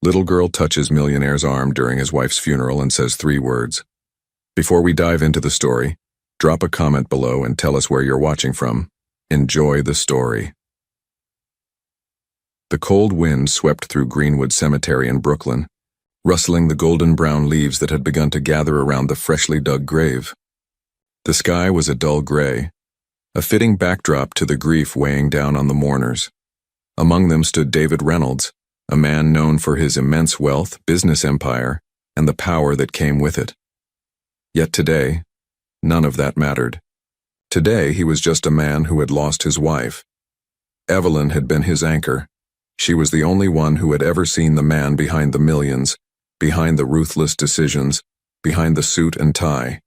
Little girl touches millionaire's arm during his wife's funeral and says 3 words. Before we dive into the story, drop a comment below and tell us where you're watching from. Enjoy the story. The cold wind swept through Greenwood Cemetery in Brooklyn, rustling the golden-brown leaves that had begun to gather around the freshly dug grave. The sky was a dull gray, a fitting backdrop to the grief weighing down on the mourners. Among them stood David Reynolds, a man known for his immense wealth, business empire, and the power that came with it. Yet today, none of that mattered. Today he was just a man who had lost his wife. Evelyn had been his anchor. She was the only one who had ever seen the man behind the millions, behind the ruthless decisions, behind the suit and tie.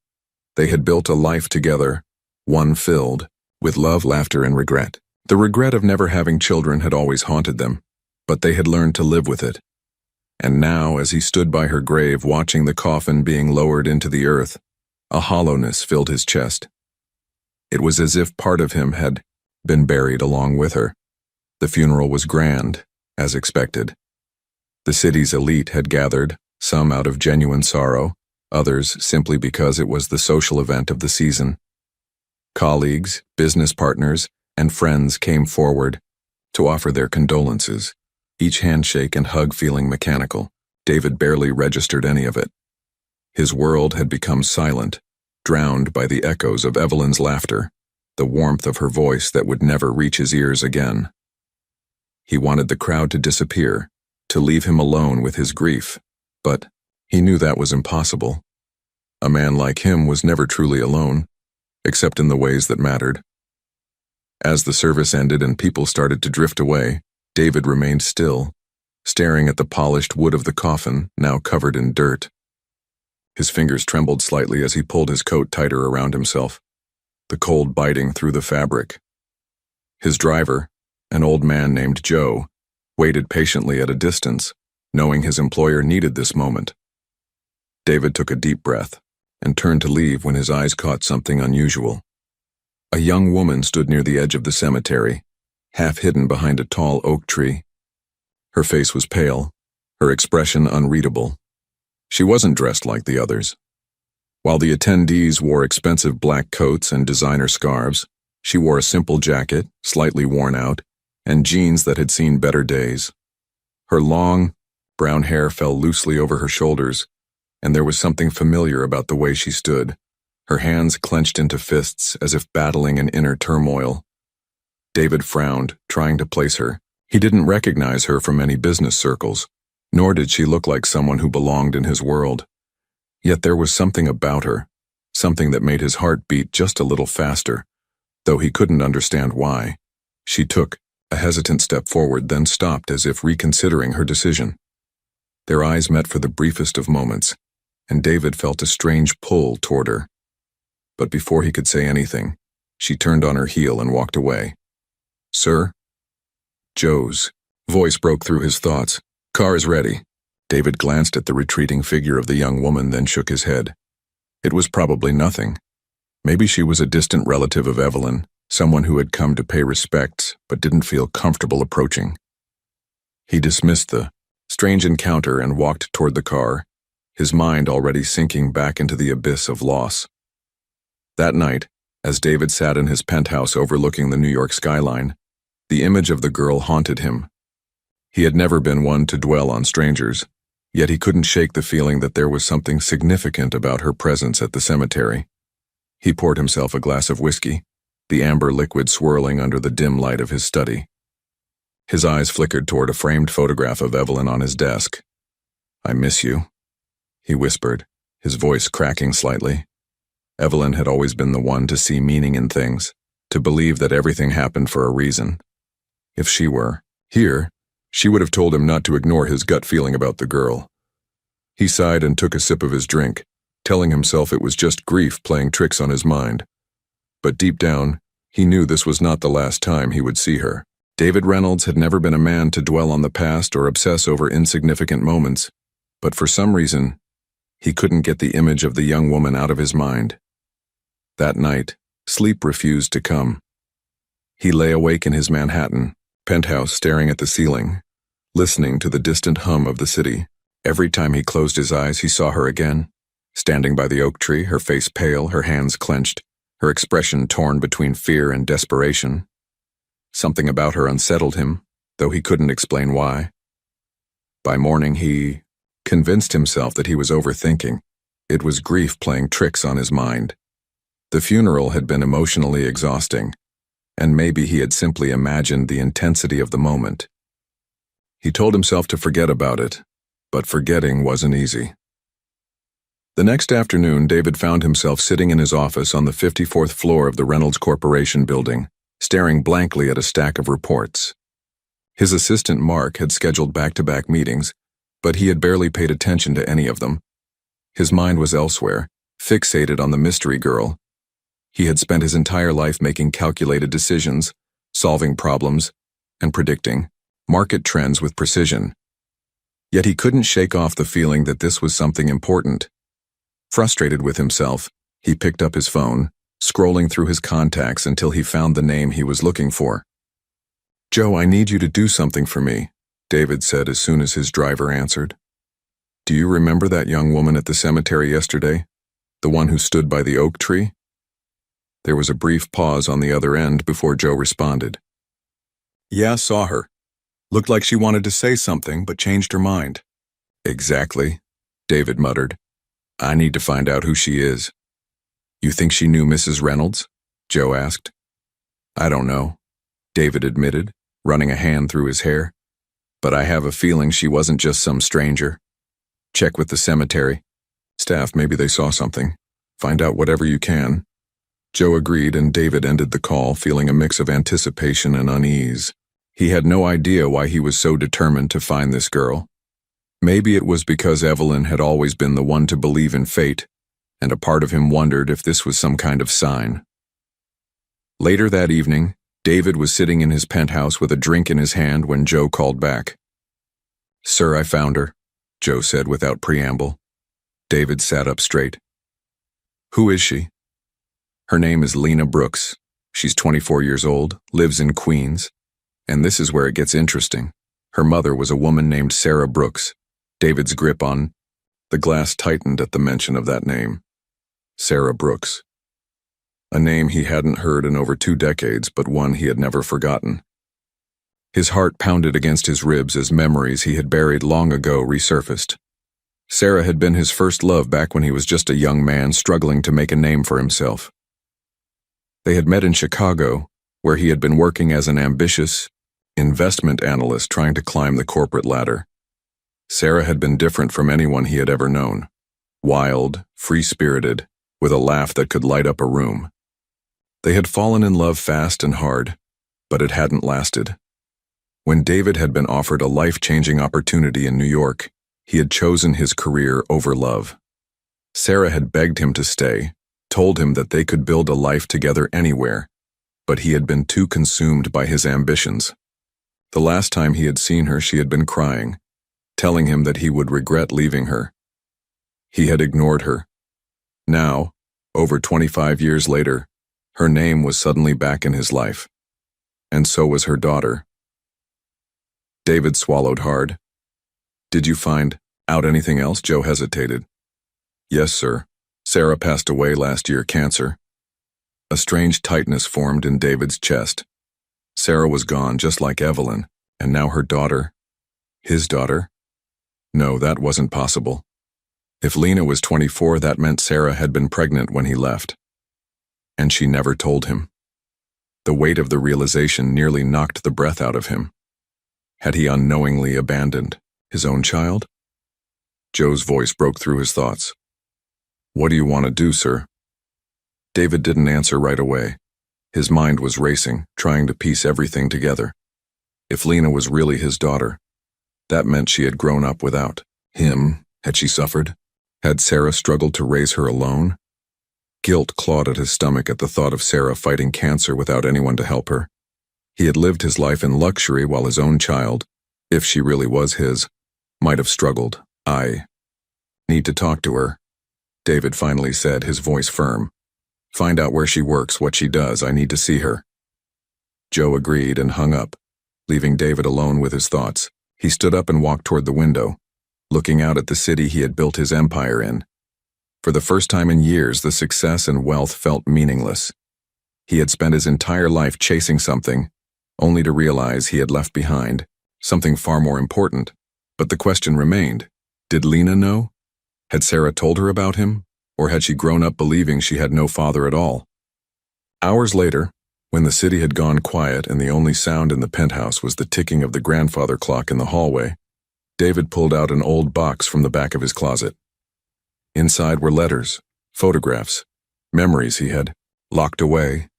They had built a life together, one filled with love, laughter, and regret. The regret of never having children had always haunted them, but they had learned to live with it. And now, as he stood by her grave watching the coffin being lowered into the earth, a hollowness filled his chest. It was as if part of him had been buried along with her. The funeral was grand, as expected. The city's elite had gathered, some out of genuine sorrow, others simply because it was the social event of the season. Colleagues, business partners, and friends came forward to offer their condolences, each handshake and hug feeling mechanical. David barely registered any of it. His world had become silent, drowned by the echoes of Evelyn's laughter, the warmth of her voice that would never reach his ears again. He wanted the crowd to disappear, to leave him alone with his grief, but he knew that was impossible. A man like him was never truly alone, except in the ways that mattered. As the service ended and people started to drift away, David remained still, staring at the polished wood of the coffin, now covered in dirt. His fingers trembled slightly as he pulled his coat tighter around himself, the cold biting through the fabric. His driver, an old man named Joe, waited patiently at a distance, knowing his employer needed this moment. David took a deep breath and turned to leave when his eyes caught something unusual. A young woman stood near the edge of the cemetery, half hidden behind a tall oak tree. Her face was pale, her expression unreadable. She wasn't dressed like the others. While the attendees wore expensive black coats and designer scarves, she wore a simple jacket, slightly worn out, and jeans that had seen better days. Her long, brown hair fell loosely over her shoulders, and there was something familiar about the way she stood, her hands clenched into fists as if battling an inner turmoil. David frowned, trying to place her. He didn't recognize her from any business circles, nor did she look like someone who belonged in his world. Yet there was something about her, something that made his heart beat just a little faster, though he couldn't understand why. She took a hesitant step forward, then stopped as if reconsidering her decision. Their eyes met for the briefest of moments, and David felt a strange pull toward her. But before he could say anything, she turned on her heel and walked away. "Sir?" Joe's voice broke through his thoughts. "Car is ready." David glanced at the retreating figure of the young woman, then shook his head. It was probably nothing. Maybe she was a distant relative of Evelyn, someone who had come to pay respects but didn't feel comfortable approaching. He dismissed the strange encounter and walked toward the car, his mind already sinking back into the abyss of loss. That night, as David sat in his penthouse overlooking the New York skyline, the image of the girl haunted him. He had never been one to dwell on strangers, yet he couldn't shake the feeling that there was something significant about her presence at the cemetery. He poured himself a glass of whiskey, the amber liquid swirling under the dim light of his study. His eyes flickered toward a framed photograph of Evelyn on his desk. "I miss you," he whispered, his voice cracking slightly. Evelyn had always been the one to see meaning in things, to believe that everything happened for a reason. If she were here, she would have told him not to ignore his gut feeling about the girl. He sighed and took a sip of his drink, telling himself it was just grief playing tricks on his mind. But deep down, he knew this was not the last time he would see her. David Reynolds had never been a man to dwell on the past or obsess over insignificant moments, but for some reason, he couldn't get the image of the young woman out of his mind. That night, sleep refused to come. He lay awake in his Manhattan penthouse staring at the ceiling, listening to the distant hum of the city. Every time he closed his eyes, he saw her again, standing by the oak tree, her face pale, her hands clenched, her expression torn between fear and desperation. Something about her unsettled him, though he couldn't explain why. By morning, he convinced himself that he was overthinking. It was grief playing tricks on his mind. The funeral had been emotionally exhausting, and maybe he had simply imagined the intensity of the moment. He told himself to forget about it, but forgetting wasn't easy. The next afternoon, David found himself sitting in his office on the 54th floor of the Reynolds Corporation building, staring blankly at a stack of reports. His assistant Mark had scheduled back-to-back meetings, but he had barely paid attention to any of them. His mind was elsewhere, fixated on the mystery girl. He had spent his entire life making calculated decisions, solving problems, and predicting market trends with precision. Yet he couldn't shake off the feeling that this was something important. Frustrated with himself, he picked up his phone, scrolling through his contacts until he found the name he was looking for. "Joe, I need you to do something for me," David said as soon as his driver answered. "Do you remember that young woman at the cemetery yesterday? The one who stood by the oak tree?" There was a brief pause on the other end before Joe responded. "Yeah, saw her. Looked like she wanted to say something, but changed her mind." "Exactly," David muttered. "I need to find out who she is." "You think she knew Mrs. Reynolds?" Joe asked. "I don't know," David admitted, running a hand through his hair. "But I have a feeling she wasn't just some stranger. Check with the cemetery staff, maybe they saw something. Find out whatever you can." Joe agreed, and David ended the call, feeling a mix of anticipation and unease. He had no idea why he was so determined to find this girl. Maybe it was because Evelyn had always been the one to believe in fate, and a part of him wondered if this was some kind of sign. Later that evening, David was sitting in his penthouse with a drink in his hand when Joe called back. "Sir, I found her," Joe said without preamble. David sat up straight. "Who is she?" "Her name is Lena Brooks. She's 24 years old, lives in Queens. And this is where it gets interesting. Her mother was a woman named Sarah Brooks." David's grip on the glass tightened at the mention of that name. Sarah Brooks. A name he hadn't heard in over 2 decades, but one he had never forgotten. His heart pounded against his ribs as memories he had buried long ago resurfaced. Sarah had been his first love back when he was just a young man struggling to make a name for himself. They had met in Chicago, where he had been working as an ambitious investment analyst trying to climb the corporate ladder. Sarah had been different from anyone he had ever known. Wild, free-spirited, with a laugh that could light up a room. They had fallen in love fast and hard, but it hadn't lasted. When David had been offered a life-changing opportunity in New York, he had chosen his career over love. Sarah had begged him to stay, told him that they could build a life together anywhere, but he had been too consumed by his ambitions. The last time he had seen her, she had been crying, telling him that he would regret leaving her. He had ignored her. Now, over 25 years later, her name was suddenly back in his life. And so was her daughter. David swallowed hard. "Did you find out anything else?" Joe hesitated. "Yes, sir. Sarah passed away last year, cancer." A strange tightness formed in David's chest. Sarah was gone, just like Evelyn, and now her daughter. His daughter? No, that wasn't possible. If Lena was 24, that meant Sarah had been pregnant when he left. And she never told him. The weight of the realization nearly knocked the breath out of him. Had he unknowingly abandoned his own child? Joe's voice broke through his thoughts. "What do you want to do, sir?" David didn't answer right away. His mind was racing, trying to piece everything together. If Lena was really his daughter, that meant she had grown up without him. Had she suffered? Had Sarah struggled to raise her alone? Guilt clawed at his stomach at the thought of Sarah fighting cancer without anyone to help her. He had lived his life in luxury while his own child, if she really was his, might have struggled. "I need to talk to her," David finally said, his voice firm. "Find out where she works, what she does. I need to see her." Joe agreed and hung up, leaving David alone with his thoughts. He stood up and walked toward the window, looking out at the city he had built his empire in. For the first time in years, the success and wealth felt meaningless. He had spent his entire life chasing something, only to realize he had left behind something far more important. But the question remained, did Lena know? Had Sarah told her about him? Or had she grown up believing she had no father at all? Hours later, when the city had gone quiet and the only sound in the penthouse was the ticking of the grandfather clock in the hallway, David pulled out an old box from the back of his closet. Inside were letters, photographs, memories he had locked away.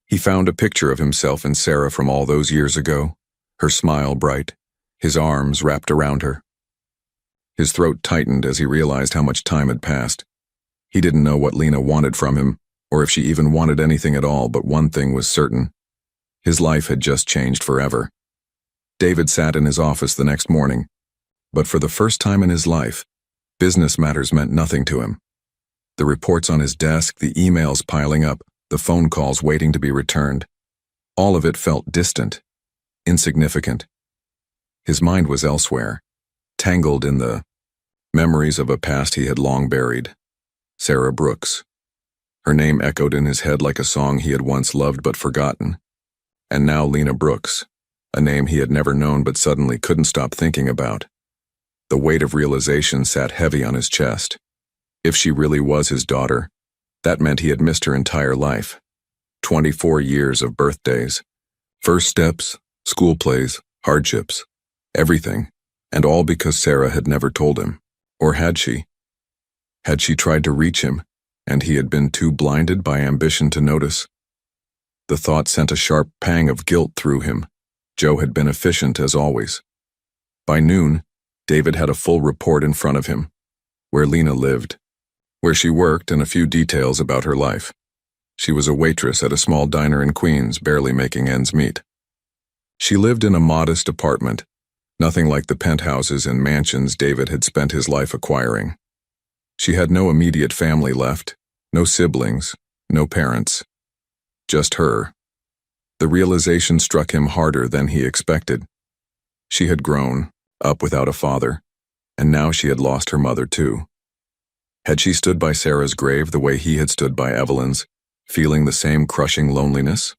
He found a picture of himself and Sarah from all those years ago, her smile bright, his arms wrapped around her. His throat tightened as he realized how much time had passed. He didn't know what Lena wanted from him, or if she even wanted anything at all, but one thing was certain. His life had just changed forever. David sat in his office the next morning, but for the first time in his life, business matters meant nothing to him. The reports on his desk, the emails piling up, the phone calls waiting to be returned. All of it felt distant, insignificant. His mind was elsewhere, tangled in the memories of a past he had long buried. Sarah Brooks. Her name echoed in his head like a song he had once loved but forgotten. And now Lena Brooks, a name he had never known but suddenly couldn't stop thinking about. The weight of realization sat heavy on his chest. If she really was his daughter, that meant he had missed her entire life. 24 years of birthdays, first steps, school plays, hardships, everything, and all because Sarah had never told him. Or had she? Had she tried to reach him, and he had been too blinded by ambition to notice? The thought sent a sharp pang of guilt through him. Joe had been efficient as always. By noon, David had a full report in front of him. Where Lena lived, where she worked, and a few details about her life. She was a waitress at a small diner in Queens, barely making ends meet. She lived in a modest apartment, nothing like the penthouses and mansions David had spent his life acquiring. She had no immediate family left, no siblings, no parents. Just her. The realization struck him harder than he expected. She had grown up without a father, and now she had lost her mother too. Had she stood by Sarah's grave the way he had stood by Evelyn's, feeling the same crushing loneliness?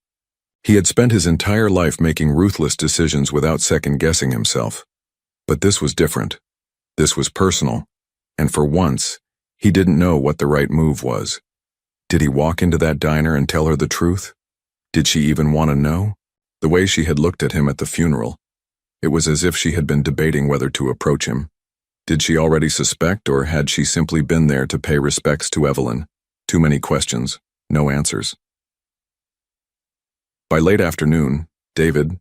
He had spent his entire life making ruthless decisions without second-guessing himself. But this was different. This was personal, and for once, he didn't know what the right move was. Did he walk into that diner and tell her the truth? Did she even want to know? The way she had looked at him at the funeral, it was as if she had been debating whether to approach him. Did she already suspect, or had she simply been there to pay respects to Evelyn? Too many questions, no answers. By late afternoon, David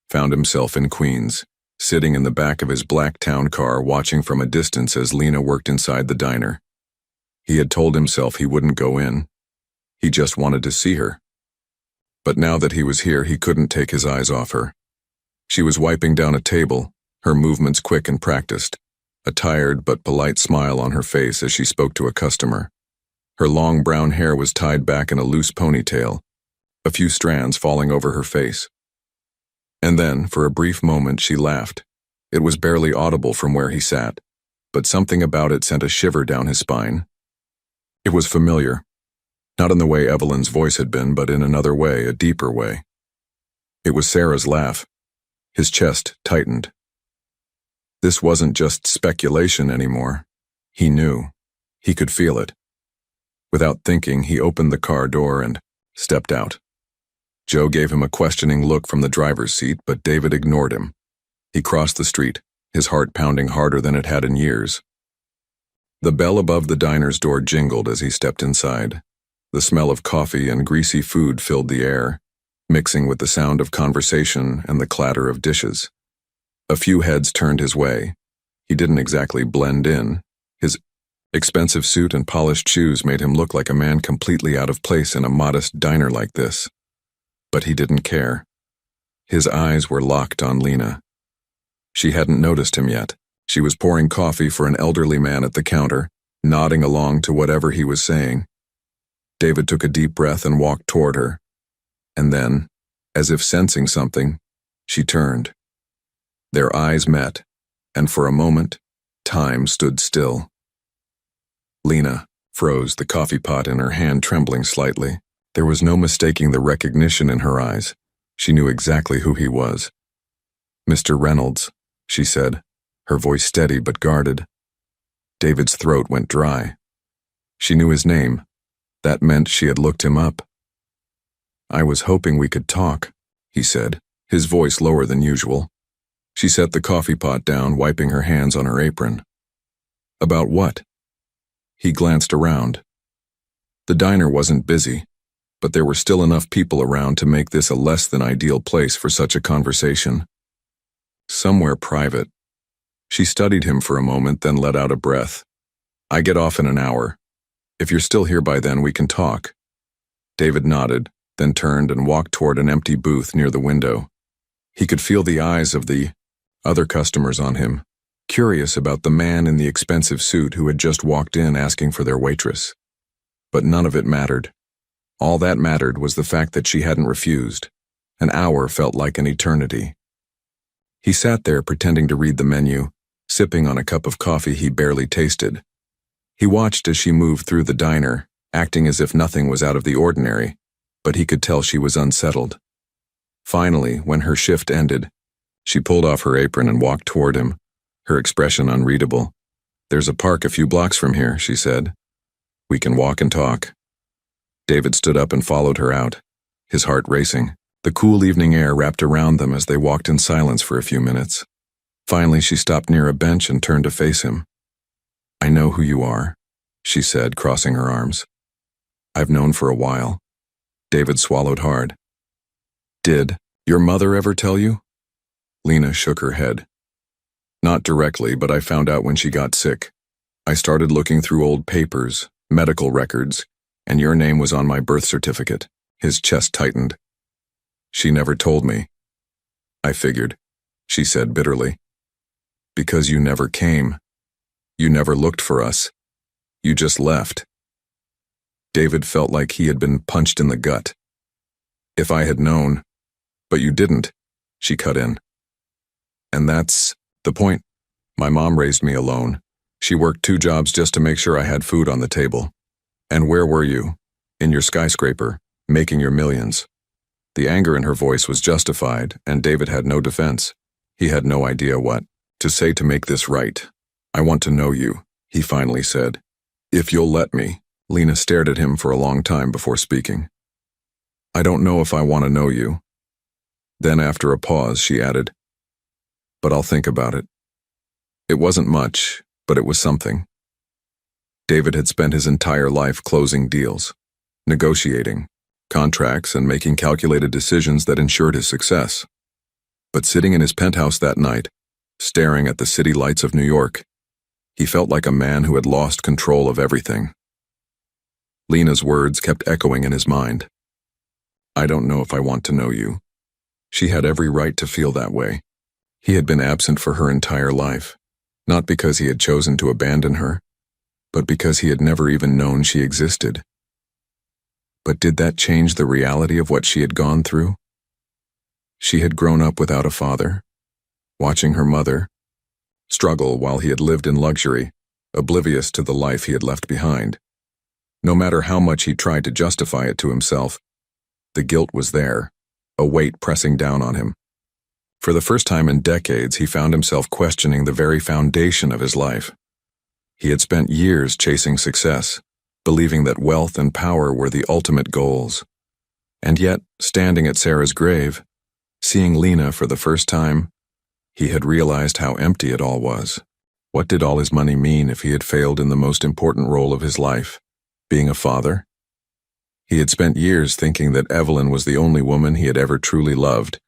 found himself in Queens, sitting in the back of his black town car watching from a distance as Lena worked inside the diner. He had told himself he wouldn't go in. He just wanted to see her. But now that he was here, he couldn't take his eyes off her. She was wiping down a table, her movements quick and practiced, a tired but polite smile on her face as she spoke to a customer. Her long brown hair was tied back in a loose ponytail, a few strands falling over her face. And then, for a brief moment, she laughed. It was barely audible from where he sat, but something about it sent a shiver down his spine. It was familiar, not in the way Evelyn's voice had been, but in another way, a deeper way. It was Sarah's laugh. His chest tightened. This wasn't just speculation anymore. He knew. He could feel it. Without thinking, he opened the car door and stepped out. Joe gave him a questioning look from the driver's seat, but David ignored him. He crossed the street, his heart pounding harder than it had in years. The bell above the diner's door jingled as he stepped inside. The smell of coffee and greasy food filled the air, mixing with the sound of conversation and the clatter of dishes. A few heads turned his way. He didn't exactly blend in. His expensive suit and polished shoes made him look like a man completely out of place in a modest diner like this. But he didn't care. His eyes were locked on Lena. She hadn't noticed him yet. She was pouring coffee for an elderly man at the counter, nodding along to whatever he was saying. David took a deep breath and walked toward her. And then, as if sensing something, she turned. Their eyes met, and for a moment, time stood still. Lena froze, the coffee pot in her hand trembling slightly. There was no mistaking the recognition in her eyes. She knew exactly who he was. "Mr. Reynolds," she said, her voice steady but guarded. David's throat went dry. She knew his name. That meant she had looked him up. "I was hoping we could talk," he said, his voice lower than usual. She set the coffee pot down, wiping her hands on her apron. "About what?" He glanced around. The diner wasn't busy, but there were still enough people around to make this a less than ideal place for such a conversation. "Somewhere private." She studied him for a moment, then let out a breath. "I get off in an hour. If you're still here by then, we can talk." David nodded, then turned and walked toward an empty booth near the window. He could feel the eyes of the other customers on him, curious about the man in the expensive suit who had just walked in asking for their waitress. But none of it mattered. All that mattered was the fact that she hadn't refused. An hour felt like an eternity. He sat there pretending to read the menu, sipping on a cup of coffee he barely tasted. He watched as she moved through the diner, acting as if nothing was out of the ordinary, but he could tell she was unsettled. Finally, when her shift ended, she pulled off her apron and walked toward him, her expression unreadable. "There's a park a few blocks from here," she said. "We can walk and talk." David stood up and followed her out, his heart racing. The cool evening air wrapped around them as they walked in silence for a few minutes. Finally, she stopped near a bench and turned to face him. "I know who you are," she said, crossing her arms. "I've known for a while." David swallowed hard. "Did your mother ever tell you?" Lena shook her head. "Not directly, but I found out when she got sick. I started looking through old papers, medical records, and your name was on my birth certificate." His chest tightened. "She never told me." "I figured," she said bitterly. "Because you never came. You never looked for us. You just left." David felt like he had been punched in the gut. "If I had known." "But you didn't," she cut in. "And that's the point. My mom raised me alone. She worked 2 jobs just to make sure I had food on the table. And where were you? In your skyscraper, making your millions." The anger in her voice was justified, and David had no defense. He had no idea what to say to make this right. "I want to know you," he finally said. "If you'll let me." Lena stared at him for a long time before speaking. "I don't know if I want to know you." Then after a pause, she added, "But I'll think about it." It wasn't much, but it was something. David had spent his entire life closing deals, negotiating contracts, and making calculated decisions that ensured his success. But sitting in his penthouse that night, staring at the city lights of New York, he felt like a man who had lost control of everything. Lena's words kept echoing in his mind. "I don't know if I want to know you." She had every right to feel that way. He had been absent for her entire life, not because he had chosen to abandon her, but because he had never even known she existed. But did that change the reality of what she had gone through? She had grown up without a father, watching her mother struggle while he had lived in luxury, oblivious to the life he had left behind. No matter how much he tried to justify it to himself, the guilt was there, a weight pressing down on him. For the first time in decades, he found himself questioning the very foundation of his life. He had spent years chasing success, believing that wealth and power were the ultimate goals. And yet, standing at Sarah's grave, seeing Lena for the first time, he had realized how empty it all was. What did all his money mean if he had failed in the most important role of his life, being a father? He had spent years thinking that Evelyn was the only woman he had ever truly loved,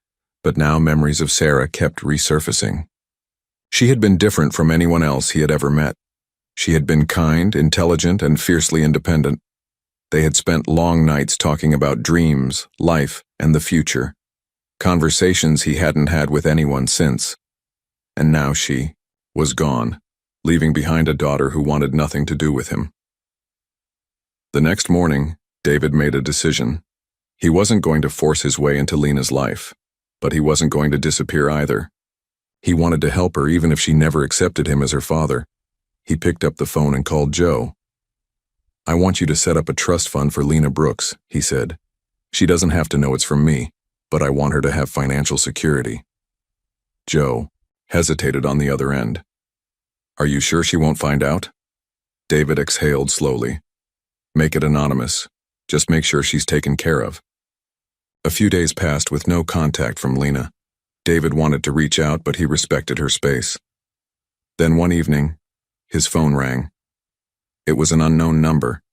but now memories of Sarah kept resurfacing. She had been different from anyone else he had ever met. She had been kind, intelligent, and fiercely independent. They had spent long nights talking about dreams, life, and the future, conversations he hadn't had with anyone since. And now she was gone, leaving behind a daughter who wanted nothing to do with him. The next morning, David made a decision. He wasn't going to force his way into Lena's life, but he wasn't going to disappear either. He wanted to help her even if she never accepted him as her father. He picked up the phone and called Joe. "I want you to set up a trust fund for Lena Brooks," he said. "She doesn't have to know it's from me, but I want her to have financial security." Joe hesitated on the other end. "Are you sure she won't find out?" David exhaled slowly. "Make it anonymous. Just make sure she's taken care of." A few days passed with no contact from Lena. David wanted to reach out, but he respected her space. Then one evening, his phone rang. It was an unknown number.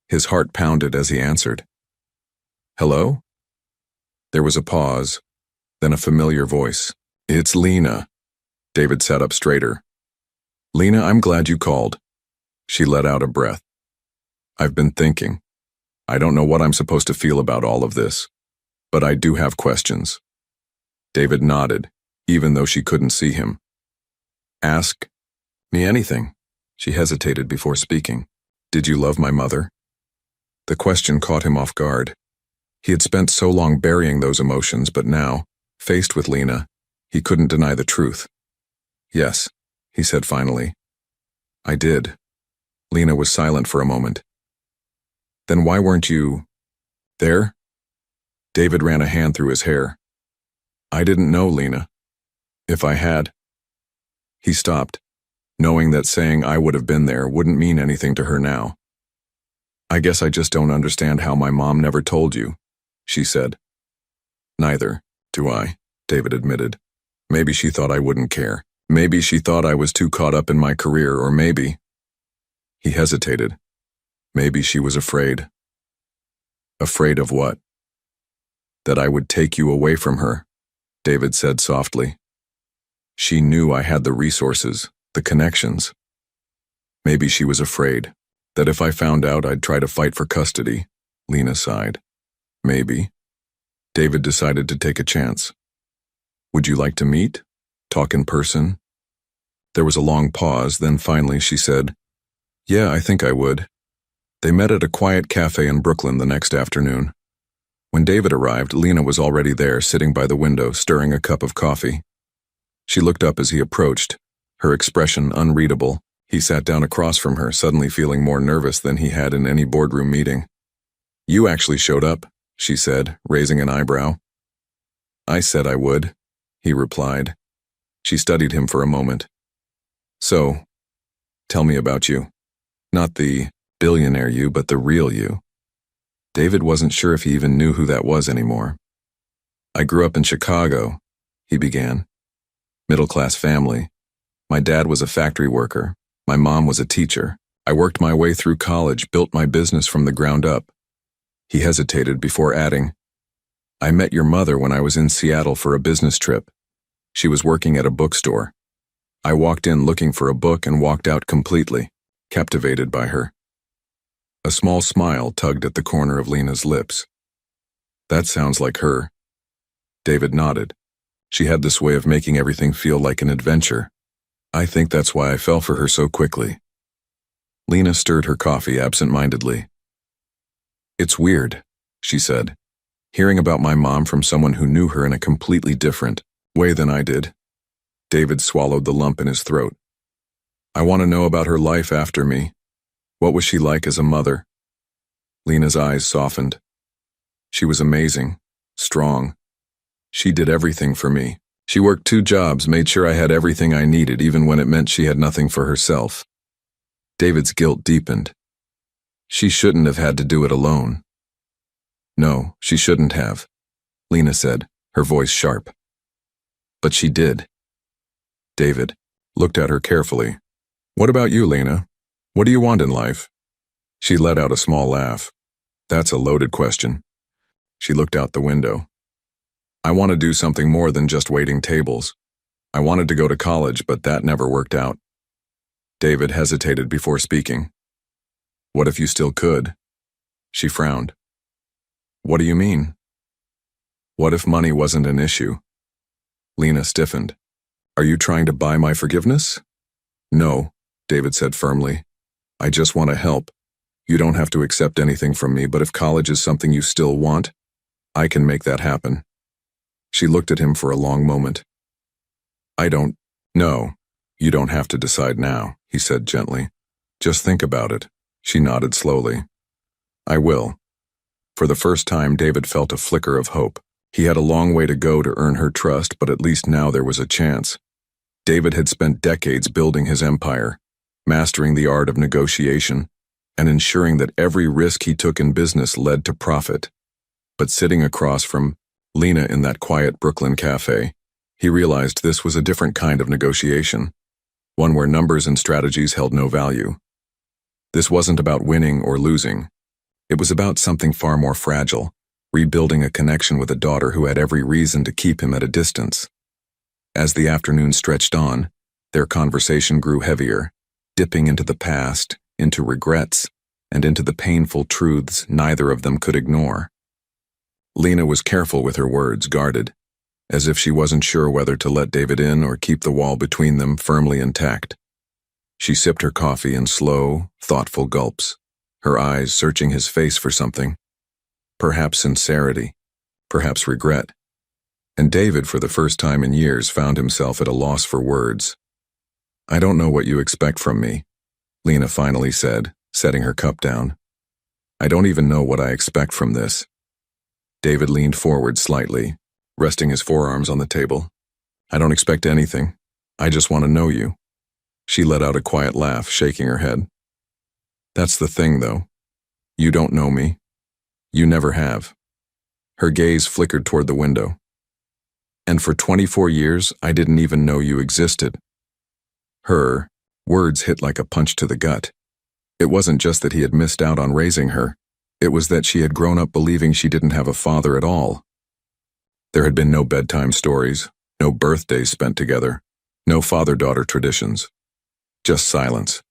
His heart pounded as he answered. "Hello?" There was a pause, then a familiar voice. "It's Lena." David sat up straighter. "Lena, I'm glad you called." She let out a breath. "I've been thinking. I don't know what I'm supposed to feel about all of this, but I do have questions." David nodded, even though she couldn't see him. "Ask me anything." She hesitated before speaking. "Did you love my mother?" The question caught him off guard. He had spent so long burying those emotions, but now, faced with Lena, he couldn't deny the truth. "Yes," he said finally. "I did." Lena was silent for a moment. "Then why weren't you there?" David ran a hand through his hair. "I didn't know, Lena. If I had—" He stopped, knowing that saying "I would have been there" wouldn't mean anything to her now. "I guess I just don't understand how my mom never told you," she said. "Neither do I," David admitted. "Maybe she thought I wouldn't care. Maybe she thought I was too caught up in my career, or maybe—" He hesitated. "Maybe she was afraid." "Afraid of what?" "That I would take you away from her," David said softly. "She knew I had the resources, the connections. Maybe she was afraid that if I found out I'd try to fight for custody." Lena sighed. "Maybe." David decided to take a chance. "Would you like to meet? Talk in person?" There was a long pause, then finally she said, "Yeah, I think I would." They met at a quiet cafe in Brooklyn the next afternoon. When David arrived, Lena was already there, sitting by the window, stirring a cup of coffee. She looked up as he approached, her expression unreadable. He sat down across from her, suddenly feeling more nervous than he had in any boardroom meeting. "You actually showed up," she said, raising an eyebrow. "I said I would," he replied. She studied him for a moment. "So, tell me about you. Not the billionaire you, but the real you." David wasn't sure if he even knew who that was anymore. "I grew up in Chicago," he began. "Middle-class family. My dad was a factory worker. My mom was a teacher. I worked my way through college, built my business from the ground up." He hesitated before adding, "I met your mother when I was in Seattle for a business trip. She was working at a bookstore. I walked in looking for a book and walked out completely captivated by her." A small smile tugged at the corner of Lena's lips. "That sounds like her." David nodded. She had this way of making everything feel like an adventure. "I think that's why I fell for her so quickly." Lena stirred her coffee absent-mindedly. "It's weird," she said, "hearing about my mom from someone who knew her in a completely different way than I did." David swallowed the lump in his throat. "I want to know about her life after me. What was she like as a mother?" Lena's eyes softened. "She was amazing, strong. She did everything for me. She worked 2 jobs, made sure I had everything I needed, even when it meant she had nothing for herself." David's guilt deepened. "She shouldn't have had to do it alone." "No, she shouldn't have," Lena said, her voice sharp. "But she did." David looked at her carefully. "What about you, Lena? What do you want in life?" She let out a small laugh. "That's a loaded question." She looked out the window. "I want to do something more than just waiting tables. I wanted to go to college, but that never worked out." David hesitated before speaking. "What if you still could?" She frowned. "What do you mean?" "What if money wasn't an issue?" Lena stiffened. "Are you trying to buy my forgiveness?" "No," David said firmly. "I just want to help. You don't have to accept anything from me, but if college is something you still want, I can make that happen." She looked at him for a long moment. I don't know. You don't have to decide now, he said gently. Just think about it. She nodded slowly. I will. For the first time, David felt a flicker of hope. He had a long way to go to earn her trust, but at least now there was a chance. David had spent decades building his empire, mastering the art of negotiation, and ensuring that every risk he took in business led to profit. But sitting across from Lena in that quiet Brooklyn cafe, he realized this was a different kind of negotiation, one where numbers and strategies held no value. This wasn't about winning or losing. It was about something far more fragile, rebuilding a connection with a daughter who had every reason to keep him at a distance. As the afternoon stretched on, their conversation grew heavier, dipping into the past, into regrets, and into the painful truths neither of them could ignore. Lena was careful with her words, guarded, as if she wasn't sure whether to let David in or keep the wall between them firmly intact. She sipped her coffee in slow, thoughtful gulps, her eyes searching his face for something. Perhaps sincerity, perhaps regret. And David, for the first time in years, found himself at a loss for words. I don't know what you expect from me, Lena finally said, setting her cup down. I don't even know what I expect from this. David leaned forward slightly, resting his forearms on the table. I don't expect anything. I just want to know you. She let out a quiet laugh, shaking her head. That's the thing, though. You don't know me. You never have. Her gaze flickered toward the window. And for 24 years, I didn't even know you existed. Her words hit like a punch to the gut. It wasn't just that he had missed out on raising her. It was that she had grown up believing she didn't have a father at all. There had been no bedtime stories, no birthdays spent together, no father-daughter traditions. Just silence.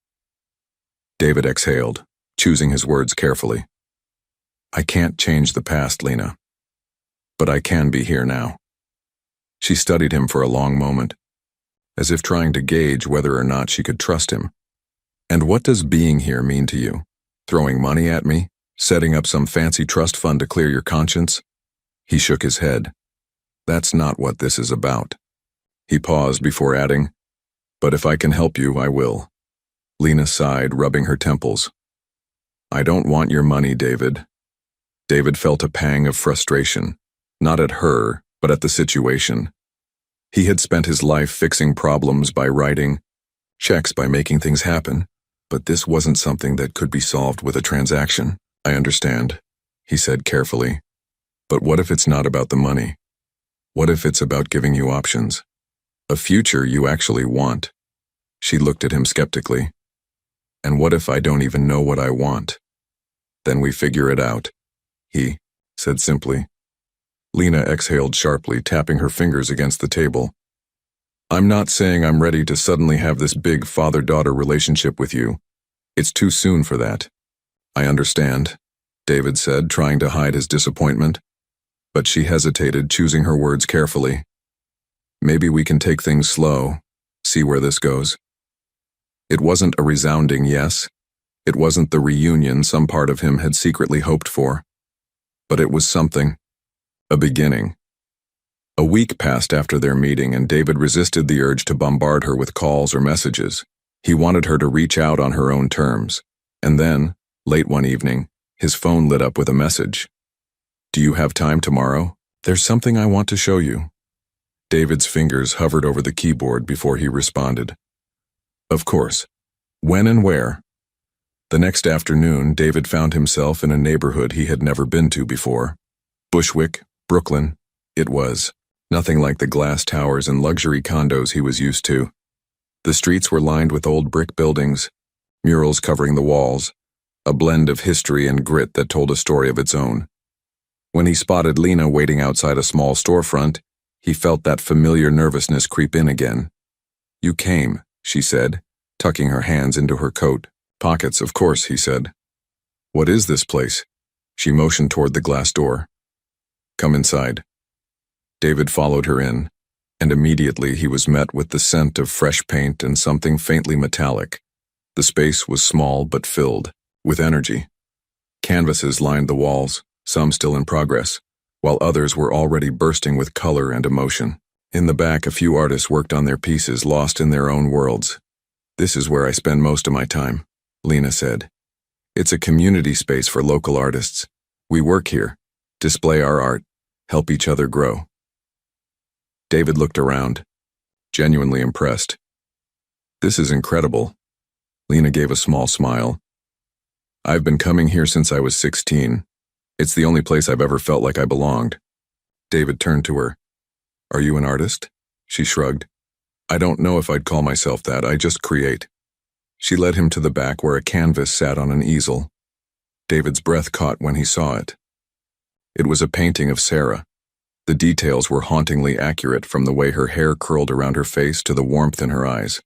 David exhaled, choosing his words carefully. I can't change the past, Lena. But I can be here now. She studied him for a long moment, as if trying to gauge whether or not she could trust him. And what does being here mean to you? Throwing money at me? Setting up some fancy trust fund to clear your conscience? He shook his head. That's not what this is about. He paused before adding, but if I can help you, I will. Lena sighed, rubbing her temples. I don't want your money, David. David felt a pang of frustration, not at her, but at the situation. He had spent his life fixing problems by writing checks, by making things happen, but this wasn't something that could be solved with a transaction. I understand, he said carefully. But what if it's not about the money? What if it's about giving you options? A future you actually want? She looked at him skeptically. And what if I don't even know what I want? Then we figure it out, he said simply. Lena exhaled sharply, tapping her fingers against the table. I'm not saying I'm ready to suddenly have this big father-daughter relationship with you. It's too soon for that. I understand, David said, trying to hide his disappointment. But she hesitated, choosing her words carefully. Maybe we can take things slow, see where this goes. It wasn't a resounding yes. It wasn't the reunion some part of him had secretly hoped for. But it was something. A beginning. A week passed after their meeting, and David resisted the urge to bombard her with calls or messages. He wanted her to reach out on her own terms. And then, late one evening, his phone lit up with a message. Do you have time tomorrow? There's something I want to show you. David's fingers hovered over the keyboard before he responded. Of course. When and where? The next afternoon, David found himself in a neighborhood he had never been to before. Bushwick, Brooklyn. It was nothing like the glass towers and luxury condos he was used to. The streets were lined with old brick buildings, murals covering the walls, a blend of history and grit that told a story of its own. When he spotted Lena waiting outside a small storefront, he felt that familiar nervousness creep in again. You came, she said, tucking her hands into her coat. Pockets, of course, he said. What is this place? She motioned toward the glass door. Come inside. David followed her in, and immediately he was met with the scent of fresh paint and something faintly metallic. The space was small but filled with energy. Canvases lined the walls, some still in progress, while others were already bursting with color and emotion. In the back, a few artists worked on their pieces, lost in their own worlds. "This is where I spend most of my time," Lena said. "It's a community space for local artists. We work here, display our art, help each other grow." David looked around, genuinely impressed. "This is incredible." Lena gave a small smile. "I've been coming here since I was 16. It's the only place I've ever felt like I belonged." David turned to her. "Are you an artist?" She shrugged. "I don't know if I'd call myself that, I just create." She led him to the back where a canvas sat on an easel. David's breath caught when he saw it. It was a painting of Sarah. The details were hauntingly accurate, from the way her hair curled around her face to the warmth in her eyes.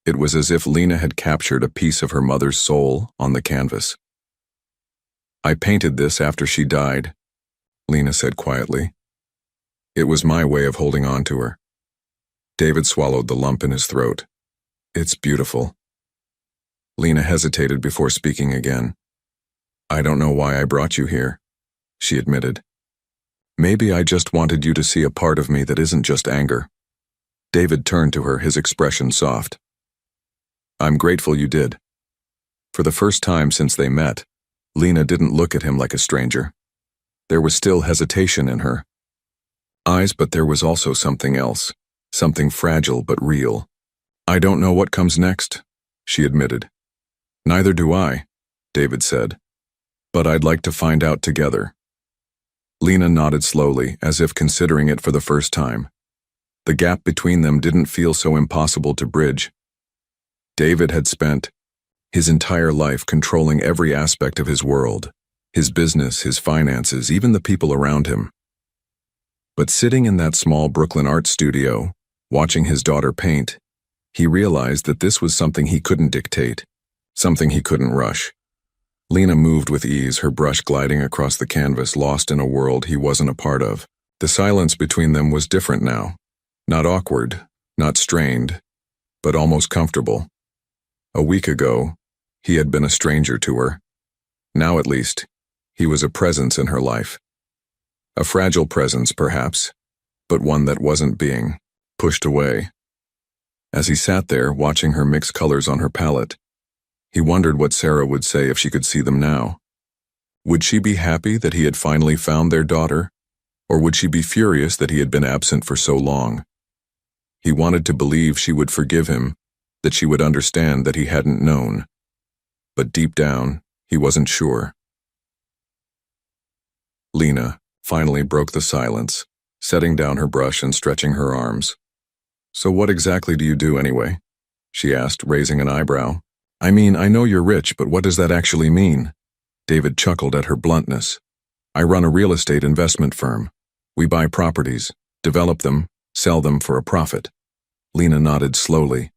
It was as if Lena had captured a piece of her mother's soul on the canvas. "I painted this after she died," Lena said quietly. "It was my way of holding on to her." David swallowed the lump in his throat. "It's beautiful." Lena hesitated before speaking again. "I don't know why I brought you here," she admitted. "Maybe I just wanted you to see a part of me that isn't just anger." David turned to her, his expression soft. "I'm grateful you did." For the first time since they met, Lena didn't look at him like a stranger. There was still hesitation in her eyes, but there was also something else, something fragile but real. "I don't know what comes next," she admitted. "Neither do I," David said. "But I'd like to find out together." Lena nodded slowly, as if considering it for the first time. The gap between them didn't feel so impossible to bridge. David had spent his entire life controlling every aspect of his world, his business, his finances, even the people around him. But sitting in that small Brooklyn art studio, watching his daughter paint, he realized that this was something he couldn't dictate, something he couldn't rush. Lena moved with ease, her brush gliding across the canvas, lost in a world he wasn't a part of. The silence between them was different now. Not awkward, not strained, but almost comfortable. A week ago, he had been a stranger to her. Now, at least, he was a presence in her life. A fragile presence, perhaps, but one that wasn't being pushed away. As he sat there, watching her mix colors on her palette, he wondered what Sarah would say if she could see them now. Would she be happy that he had finally found their daughter, or would she be furious that he had been absent for so long? He wanted to believe she would forgive him, that she would understand that he hadn't known. But deep down, he wasn't sure. Lena finally broke the silence, setting down her brush and stretching her arms. "So what exactly do you do anyway?" she asked, raising an eyebrow. "I mean, I know you're rich, but what does that actually mean?" David chuckled at her bluntness. "I run a real estate investment firm. We buy properties, develop them, sell them for a profit." Lena nodded slowly.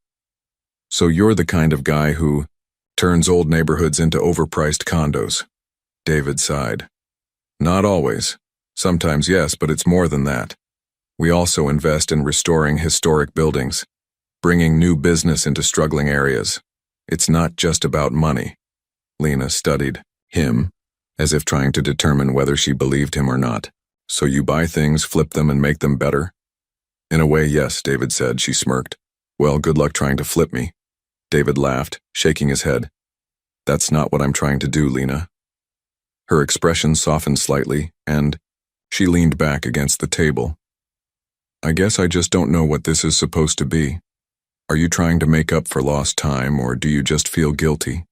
"So you're the kind of guy who turns old neighborhoods into overpriced condos?" David sighed. "Not always. Sometimes yes, but it's more than that. We also invest in restoring historic buildings, bringing new business into struggling areas. It's not just about money." Lena studied him, as if trying to determine whether she believed him or not. "So you buy things, flip them, and make them better?" "In a way, yes," David said. She smirked. "Well, good luck trying to flip me." David laughed, shaking his head. "That's not what I'm trying to do, Lena." Her expression softened slightly, and she leaned back against the table. "I guess I just don't know what this is supposed to be. Are you trying to make up for lost time, or do you just feel guilty?"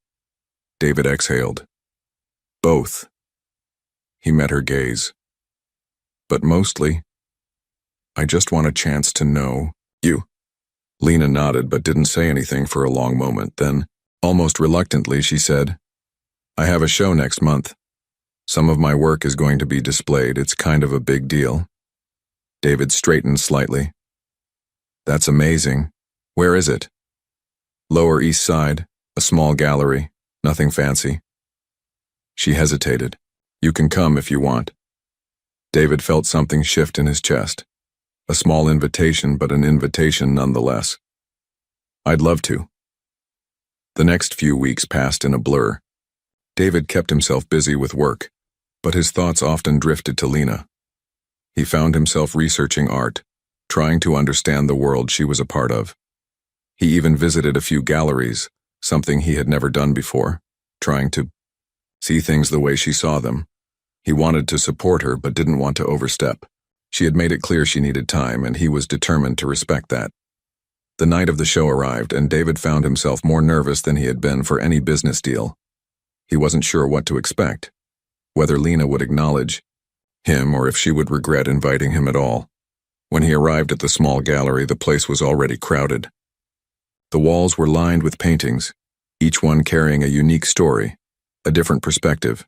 David exhaled. "Both." He met her gaze. "But mostly, I just want a chance to know you." Lena nodded but didn't say anything for a long moment. Then, almost reluctantly, she said, "I have a show next month. Some of my work is going to be displayed. It's kind of a big deal." David straightened slightly. "That's amazing. Where is it?" "Lower East Side, a small gallery, nothing fancy." She hesitated. "You can come if you want." David felt something shift in his chest. A small invitation, but an invitation nonetheless. "I'd love to." The next few weeks passed in a blur. David kept himself busy with work, but his thoughts often drifted to Lena. He found himself researching art, trying to understand the world she was a part of. He even visited a few galleries, something he had never done before, trying to see things the way she saw them. He wanted to support her but didn't want to overstep. She had made it clear she needed time, and he was determined to respect that. The night of the show arrived, and David found himself more nervous than he had been for any business deal. He wasn't sure what to expect, whether Lena would acknowledge him or if she would regret inviting him at all. When he arrived at the small gallery, the place was already crowded. The walls were lined with paintings, each one carrying a unique story, a different perspective.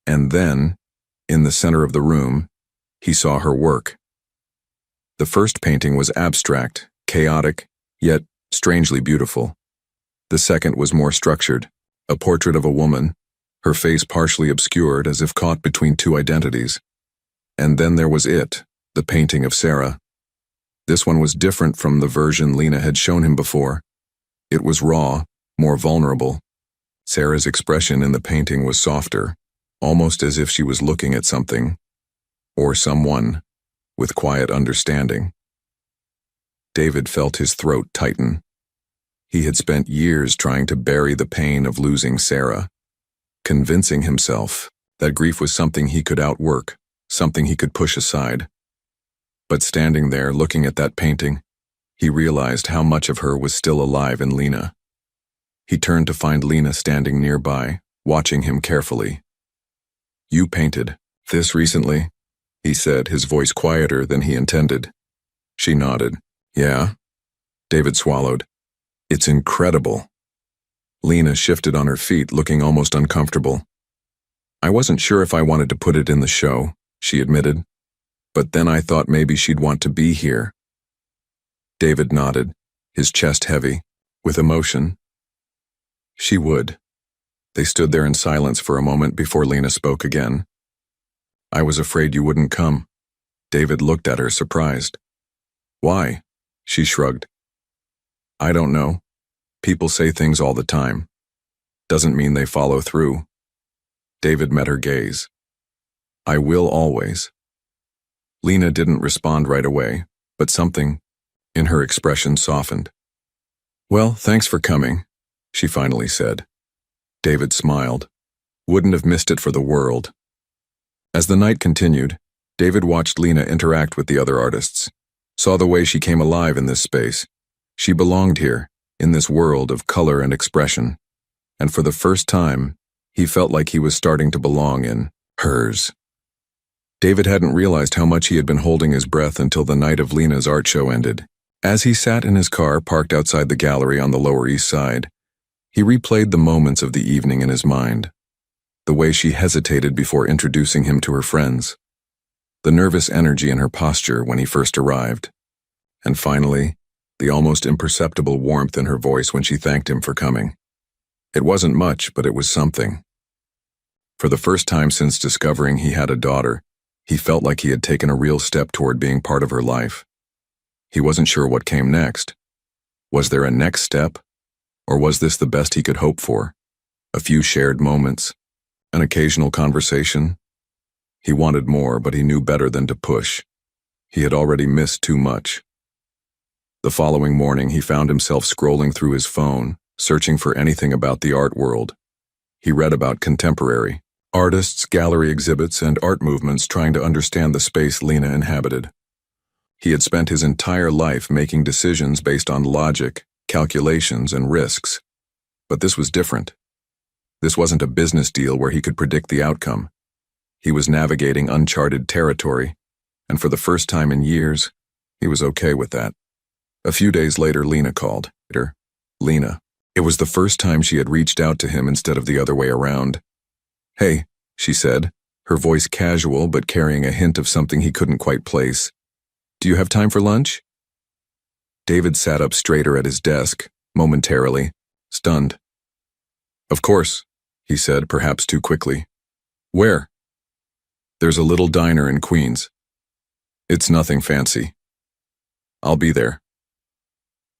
And then, in the center of the room, he saw her work. The first painting was abstract, chaotic, yet strangely beautiful. The second was more structured, a portrait of a woman, her face partially obscured as if caught between two identities. And then there was it, the painting of Sarah. This one was different from the version Lena had shown him before. It was raw, more vulnerable. Sarah's expression in the painting was softer, almost as if she was looking at something, or someone, with quiet understanding. David felt his throat tighten. He had spent years trying to bury the pain of losing Sarah, convincing himself that grief was something he could outwork, something he could push aside. But standing there looking at that painting, he realized how much of her was still alive in Lena. He turned to find Lena standing nearby, watching him carefully. "You painted this recently?" he said, his voice quieter than he intended. She nodded. "Yeah?" David swallowed. "It's incredible." Lena shifted on her feet, looking almost uncomfortable. "I wasn't sure if I wanted to put it in the show," she admitted. "But then I thought maybe she'd want to be here." David nodded, his chest heavy, with emotion. "She would." They stood there in silence for a moment before Lena spoke again. "I was afraid you wouldn't come." David looked at her, surprised. "Why?" She shrugged. "I don't know. People say things all the time. Doesn't mean they follow through." David met her gaze. "I will always." Lena didn't respond right away, but something in her expression softened. "Well, thanks for coming," she finally said. David smiled. Wouldn't have missed it for the world. As the night continued, David watched Lena interact with the other artists, saw the way she came alive in this space. She belonged here, in this world of color and expression, and for the first time, he felt like he was starting to belong in hers. David hadn't realized how much he had been holding his breath until the night of Lena's art show ended. As he sat in his car parked outside the gallery on the Lower East Side, he replayed the moments of the evening in his mind. The way she hesitated before introducing him to her friends, the nervous energy in her posture when he first arrived, and finally, the almost imperceptible warmth in her voice when she thanked him for coming. It wasn't much, but it was something. For the first time since discovering he had a daughter, he felt like he had taken a real step toward being part of her life. He wasn't sure what came next. Was there a next step? Or was this the best he could hope for? A few shared moments, an occasional conversation? He wanted more, but he knew better than to push. He had already missed too much. The following morning, he found himself scrolling through his phone, searching for anything about the art world. He read about contemporary artists, gallery exhibits, and art movements, trying to understand the space Lena inhabited. He had spent his entire life making decisions based on logic, calculations, and risks. But this was different. This wasn't a business deal where he could predict the outcome. He was navigating uncharted territory, and for the first time in years, he was okay with that. A few days later, Lena called. Lena. It was the first time she had reached out to him instead of the other way around. "Hey," she said, her voice casual but carrying a hint of something he couldn't quite place. "Do you have time for lunch?" David sat up straighter at his desk, momentarily, stunned. "Of course," he said, perhaps too quickly. "Where?" "There's a little diner in Queens. It's nothing fancy. I'll be there."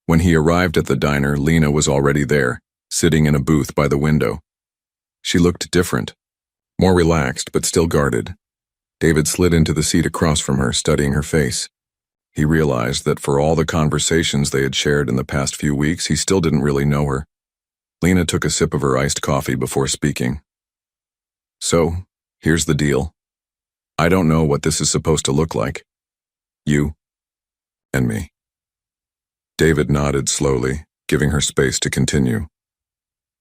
When he arrived at the diner, Lena was already there, sitting in a booth by the window. She looked different, more relaxed but still guarded. David slid into the seat across from her, studying her face. He realized that for all the conversations they had shared in the past few weeks, he still didn't really know her. Lena took a sip of her iced coffee before speaking. So, here's the deal. I don't know what this is supposed to look like. You and me. David nodded slowly, giving her space to continue.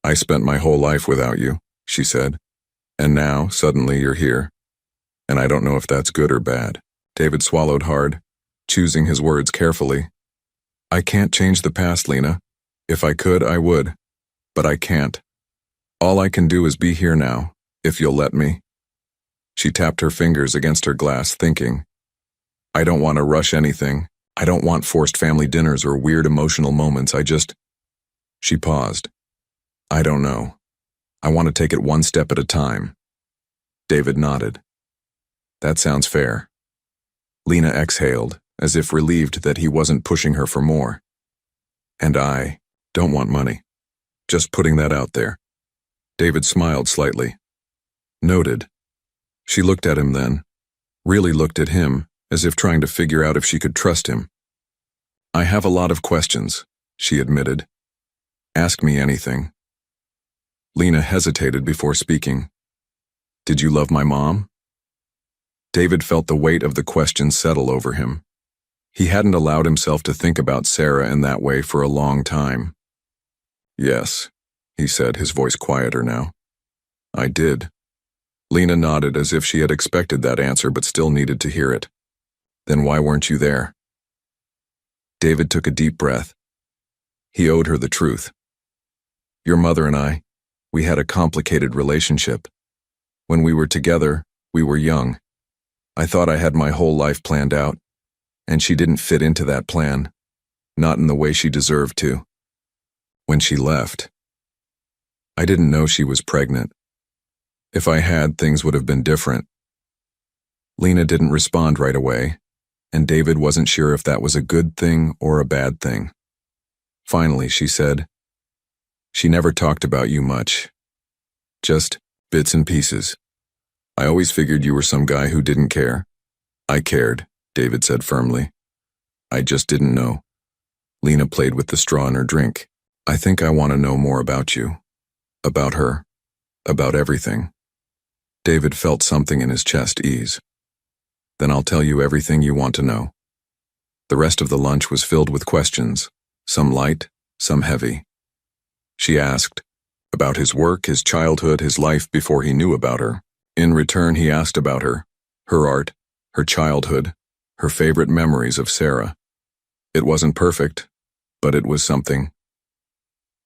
I spent my whole life without you, she said, and now, suddenly, you're here. And I don't know if that's good or bad. David swallowed hard, choosing his words carefully. I can't change the past, Lena. If I could, I would. But I can't. All I can do is be here now, if you'll let me. She tapped her fingers against her glass, thinking, I don't want to rush anything. I don't want forced family dinners or weird emotional moments. She paused. I don't know. I want to take it one step at a time. David nodded. That sounds fair. Lena exhaled, as if relieved that he wasn't pushing her for more. And I don't want money. Just putting that out there. David smiled slightly. Noted. She looked at him then, really looked at him, as if trying to figure out if she could trust him. I have a lot of questions, she admitted. Ask me anything. Lena hesitated before speaking. Did you love my mom? David felt the weight of the question settle over him. He hadn't allowed himself to think about Sarah in that way for a long time. Yes, he said, his voice quieter now. I did. Lena nodded as if she had expected that answer but still needed to hear it. Then why weren't you there? David took a deep breath. He owed her the truth. Your mother and I, we had a complicated relationship. When we were together, we were young. I thought I had my whole life planned out, and she didn't fit into that plan, not in the way she deserved to. When she left, I didn't know she was pregnant. If I had, things would have been different. Lena didn't respond right away, and David wasn't sure if that was a good thing or a bad thing. Finally, she said, She never talked about you much. Just bits and pieces. I always figured you were some guy who didn't care. I cared, David said firmly. I just didn't know. Lena played with the straw in her drink. I think I want to know more about you. About her. About everything. David felt something in his chest ease. Then I'll tell you everything you want to know. The rest of the lunch was filled with questions, some light, some heavy. She asked about his work, his childhood, his life before he knew about her. In return, he asked about her art, her childhood, her favorite memories of Sarah. It wasn't perfect, but it was something.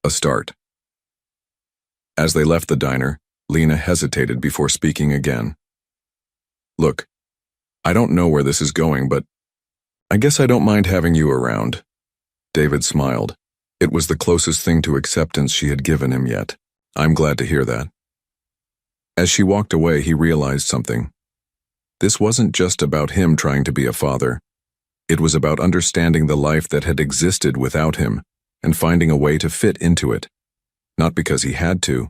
A start. As they left the diner, Lena hesitated before speaking again. Look, I don't know where this is going, but I guess I don't mind having you around. David smiled. It was the closest thing to acceptance she had given him yet. I'm glad to hear that. As she walked away, he realized something. This wasn't just about him trying to be a father. It was about understanding the life that had existed without him and finding a way to fit into it. Not because he had to,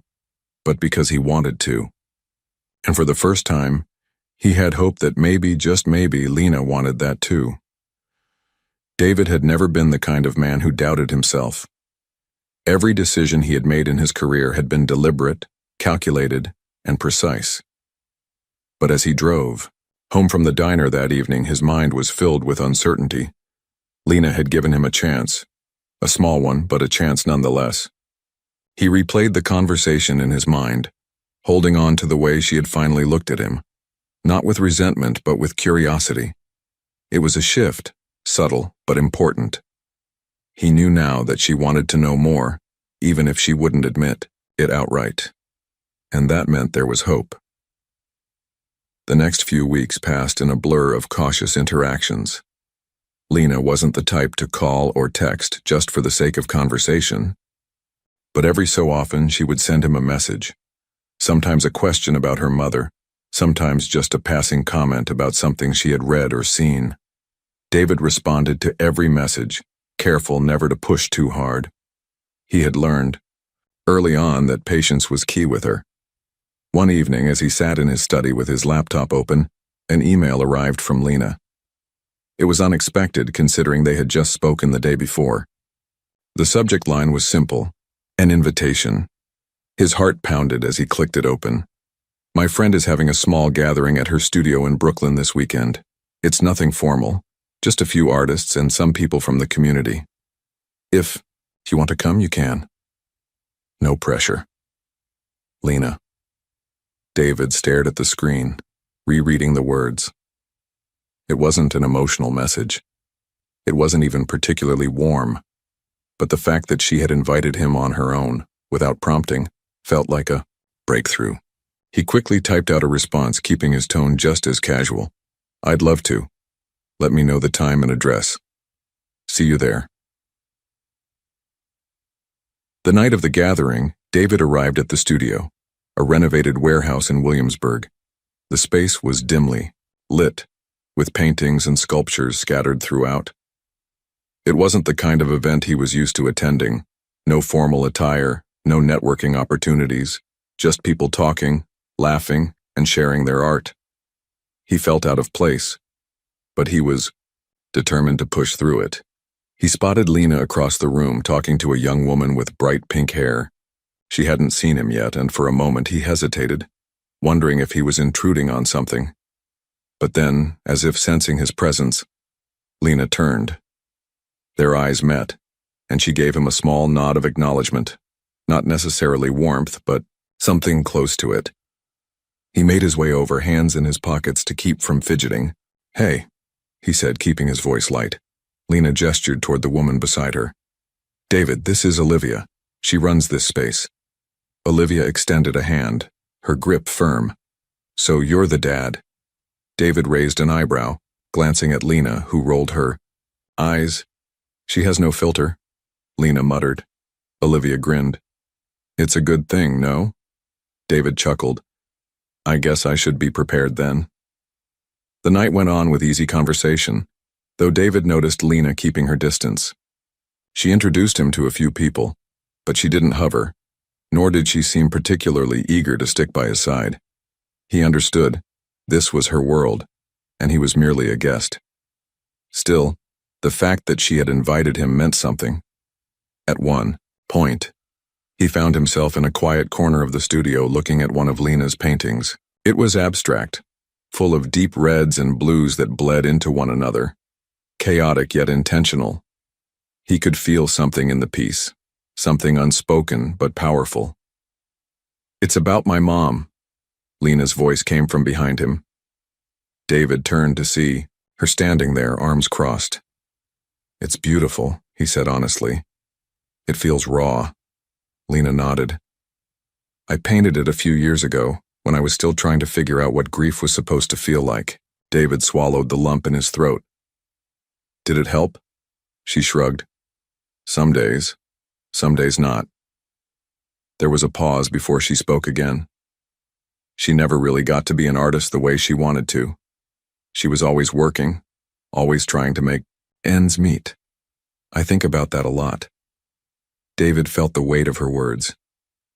but because he wanted to. And for the first time, he had hope that maybe, just maybe, Lena wanted that too. David had never been the kind of man who doubted himself. Every decision he had made in his career had been deliberate, calculated, and precise. But as he drove home from the diner that evening, his mind was filled with uncertainty. Lena had given him a chance, a small one, but a chance nonetheless. He replayed the conversation in his mind, holding on to the way she had finally looked at him, not with resentment but with curiosity. It was a shift, subtle but important. He knew now that she wanted to know more, even if she wouldn't admit it outright. And that meant there was hope. The next few weeks passed in a blur of cautious interactions. Lena wasn't the type to call or text just for the sake of conversation. But every so often she would send him a message, sometimes a question about her mother, sometimes just a passing comment about something she had read or seen. David responded to every message, careful never to push too hard. He had learned, early on, that patience was key with her. One evening, as he sat in his study with his laptop open, an email arrived from Lena. It was unexpected considering they had just spoken the day before. The subject line was simple, an invitation. His heart pounded as he clicked it open. My friend is having a small gathering at her studio in Brooklyn this weekend. It's nothing formal, just a few artists and some people from the community. If you want to come, you can. No pressure. Lena. David stared at the screen, rereading the words. It wasn't an emotional message. It wasn't even particularly warm. But the fact that she had invited him on her own, without prompting, felt like a breakthrough. He quickly typed out a response, keeping his tone just as casual. I'd love to. Let me know the time and address. See you there. The night of the gathering, David arrived at the studio, a renovated warehouse in Williamsburg. The space was dimly lit, with paintings and sculptures scattered throughout. It wasn't the kind of event he was used to attending. No formal attire, no networking opportunities, just people talking, laughing, and sharing their art. He felt out of place, but he was determined to push through it. He spotted Lena across the room talking to a young woman with bright pink hair. She hadn't seen him yet, and for a moment he hesitated, wondering if he was intruding on something. But then, as if sensing his presence, Lena turned. Their eyes met, and she gave him a small nod of acknowledgement, not necessarily warmth, but something close to it. He made his way over, hands in his pockets to keep from fidgeting. Hey, he said, keeping his voice light. Lena gestured toward the woman beside her. David, this is Olivia. She runs this space. Olivia extended a hand, her grip firm. So you're the dad. David raised an eyebrow, glancing at Lena, who rolled her eyes. She has no filter, Lena muttered. Olivia grinned. It's a good thing, no? David chuckled. I guess I should be prepared then. The night went on with easy conversation, though David noticed Lena keeping her distance. She introduced him to a few people, but she didn't hover, nor did she seem particularly eager to stick by his side. He understood. This was her world, and he was merely a guest. Still, the fact that she had invited him meant something. At one point, he found himself in a quiet corner of the studio looking at one of Lena's paintings. It was abstract, full of deep reds and blues that bled into one another, chaotic yet intentional. He could feel something in the piece, something unspoken but powerful. It's about my mom. Lena's voice came from behind him. David turned to see her standing there, arms crossed. It's beautiful, he said honestly. It feels raw. Lena nodded. I painted it a few years ago, when I was still trying to figure out what grief was supposed to feel like. David swallowed the lump in his throat. Did it help? She shrugged. Some days not. There was a pause before she spoke again. She never really got to be an artist the way she wanted to. She was always working, always trying to make ends meet. I think about that a lot. David felt the weight of her words.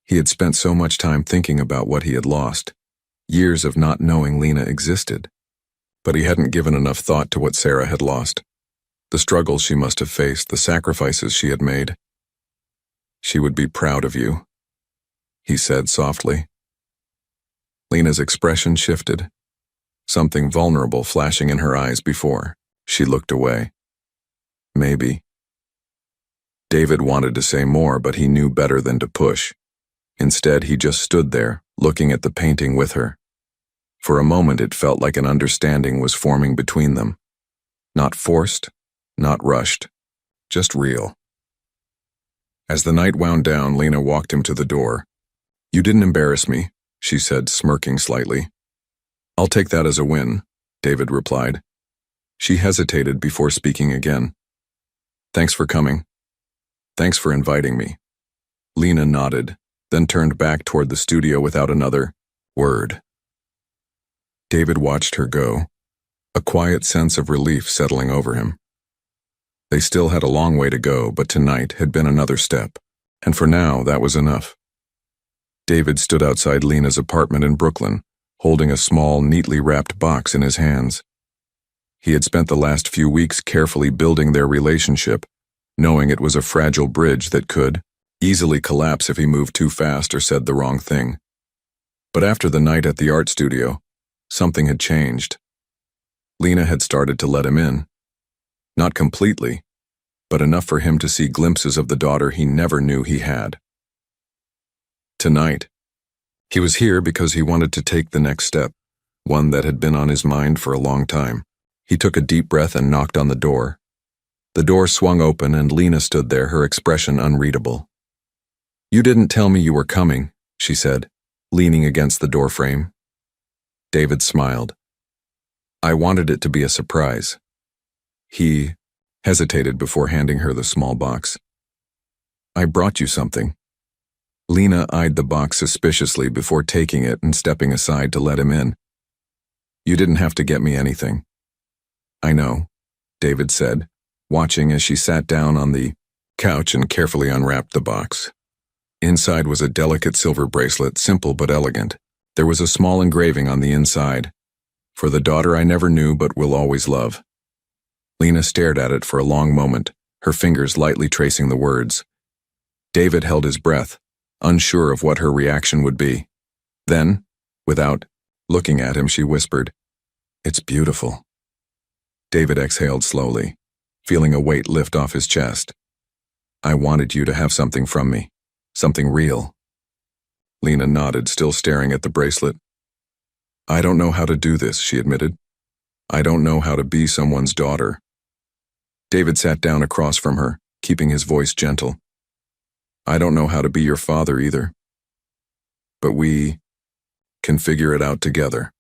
He had spent so much time thinking about what he had lost, years of not knowing Lena existed. But he hadn't given enough thought to what Sarah had lost, the struggles she must have faced, the sacrifices she had made. She would be proud of you, he said softly. Lena's expression shifted, something vulnerable flashing in her eyes before she looked away. Maybe. David wanted to say more, but he knew better than to push. Instead, he just stood there, looking at the painting with her. For a moment, it felt like an understanding was forming between them. Not forced, not rushed, just real. As the night wound down, Lena walked him to the door. You didn't embarrass me, she said, smirking slightly. I'll take that as a win, David replied. She hesitated before speaking again. Thanks for coming. Thanks for inviting me. Lena nodded, then turned back toward the studio without another word. David watched her go, a quiet sense of relief settling over him. They still had a long way to go, but tonight had been another step, and for now that was enough. David stood outside Lena's apartment in Brooklyn, holding a small, neatly wrapped box in his hands. He had spent the last few weeks carefully building their relationship, knowing it was a fragile bridge that could easily collapse if he moved too fast or said the wrong thing. But after the night at the art studio, something had changed. Lena had started to let him in. Not completely, but enough for him to see glimpses of the daughter he never knew he had. Tonight, he was here because he wanted to take the next step, one that had been on his mind for a long time. He took a deep breath and knocked on the door. The door swung open and Lena stood there, her expression unreadable. "You didn't tell me you were coming," she said, leaning against the doorframe. David smiled. "I wanted it to be a surprise." He hesitated before handing her the small box. "I brought you something." Lena eyed the box suspiciously before taking it and stepping aside to let him in. "You didn't have to get me anything." "I know," David said, watching as she sat down on the couch and carefully unwrapped the box. Inside was a delicate silver bracelet, simple but elegant. There was a small engraving on the inside, "For the daughter I never knew but will always love." Lena stared at it for a long moment, her fingers lightly tracing the words. David held his breath, unsure of what her reaction would be. Then, without looking at him, she whispered, "It's beautiful." David exhaled slowly, feeling a weight lift off his chest. "I wanted you to have something from me. Something real." Lena nodded, still staring at the bracelet. "I don't know how to do this," she admitted. "I don't know how to be someone's daughter." David sat down across from her, keeping his voice gentle. "I don't know how to be your father either. But we can figure it out together."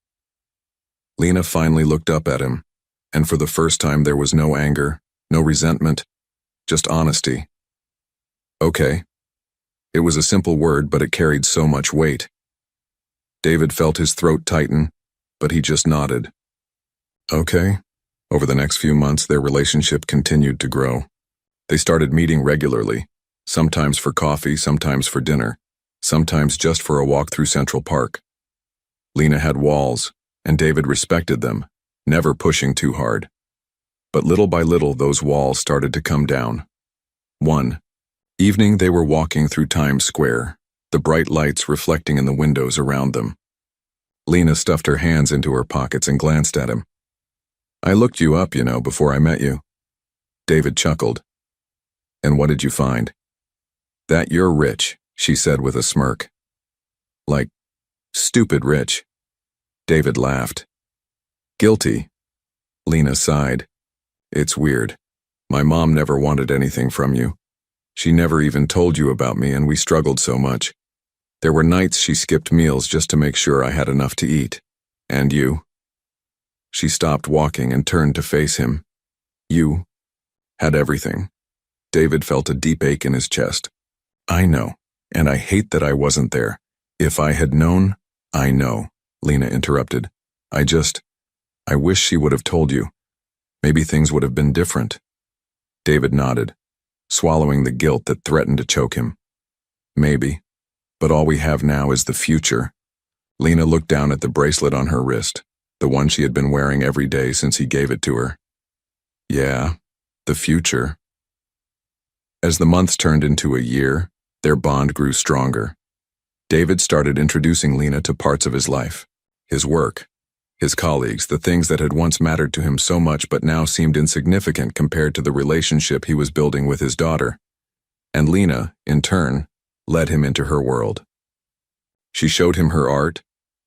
Lena finally looked up at him, and for the first time there was no anger, no resentment, just honesty. "Okay." It was a simple word, but it carried so much weight. David felt his throat tighten, but he just nodded. "Okay." Over the next few months, their relationship continued to grow. They started meeting regularly, sometimes for coffee, sometimes for dinner, sometimes just for a walk through Central Park. Lena had walls, and David respected them, never pushing too hard. But little by little, those walls started to come down. One evening, they were walking through Times Square, the bright lights reflecting in the windows around them. Lena stuffed her hands into her pockets and glanced at him. "I looked you up, before I met you." David chuckled. "And what did you find?" "That you're rich," she said with a smirk. "Like, stupid rich." David laughed. "Guilty." Lena sighed. "It's weird. My mom never wanted anything from you. She never even told you about me, and we struggled so much. There were nights she skipped meals just to make sure I had enough to eat. And you?" She stopped walking and turned to face him. "You had everything." David felt a deep ache in his chest. "I know, and I hate that I wasn't there. If I had known." "I know," Lena interrupted. I wish she would have told you. Maybe things would have been different." David nodded, swallowing the guilt that threatened to choke him. "Maybe, but all we have now is the future." Lena looked down at the bracelet on her wrist, the one she had been wearing every day since he gave it to her. "Yeah, the future." As the months turned into a year, their bond grew stronger. David started introducing Lena to parts of his life, his work, his colleagues, the things that had once mattered to him so much but now seemed insignificant compared to the relationship he was building with his daughter. And Lena, in turn, led him into her world. She showed him her art,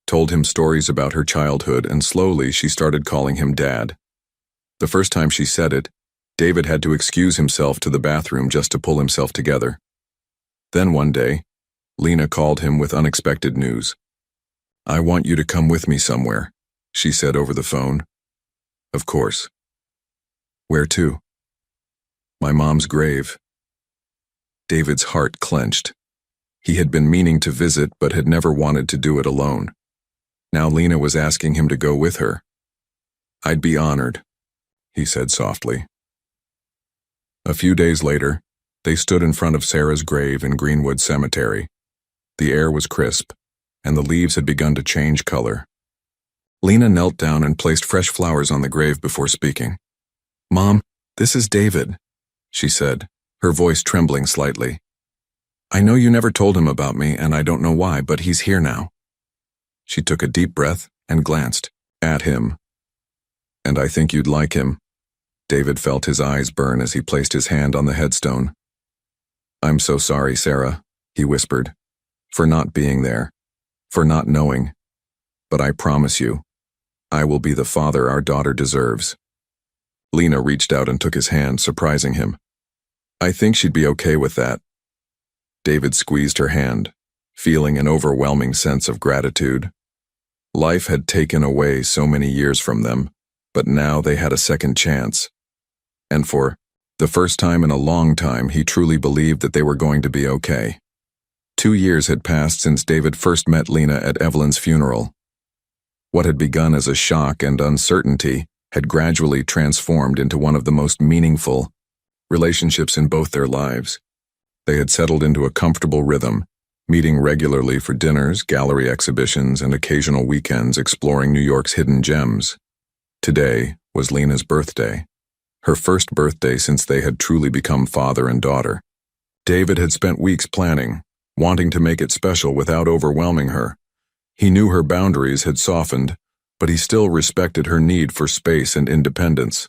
told him stories about her childhood, and slowly she started calling him Dad. The first time she said it, David had to excuse himself to the bathroom just to pull himself together. Then one day, Lena called him with unexpected news. "I want you to come with me somewhere," she said over the phone. "Of course." "Where to?" "My mom's grave." David's heart clenched. He had been meaning to visit but had never wanted to do it alone. Now Lena was asking him to go with her. "I'd be honored," he said softly. A few days later, they stood in front of Sarah's grave in Greenwood Cemetery. The air was crisp, and the leaves had begun to change color. Lena knelt down and placed fresh flowers on the grave before speaking. "Mom, this is David," she said, her voice trembling slightly. "I know you never told him about me, and I don't know why, but he's here now." She took a deep breath and glanced at him. "And I think you'd like him." David felt his eyes burn as he placed his hand on the headstone. "I'm so sorry, Sarah," he whispered, "for not being there, for not knowing. But I promise you, I will be the father our daughter deserves." Lena reached out and took his hand, surprising him. "I think she'd be okay with that." David squeezed her hand, feeling an overwhelming sense of gratitude. Life had taken away so many years from them, but now they had a second chance. And for the first time in a long time, he truly believed that they were going to be okay. 2 years had passed since David first met Lena at Evelyn's funeral. What had begun as a shock and uncertainty had gradually transformed into one of the most meaningful relationships in both their lives. They had settled into a comfortable rhythm, meeting regularly for dinners, gallery exhibitions, and occasional weekends exploring New York's hidden gems. Today was Lena's birthday, her first birthday since they had truly become father and daughter. David had spent weeks planning, wanting to make it special without overwhelming her. He knew her boundaries had softened, but he still respected her need for space and independence.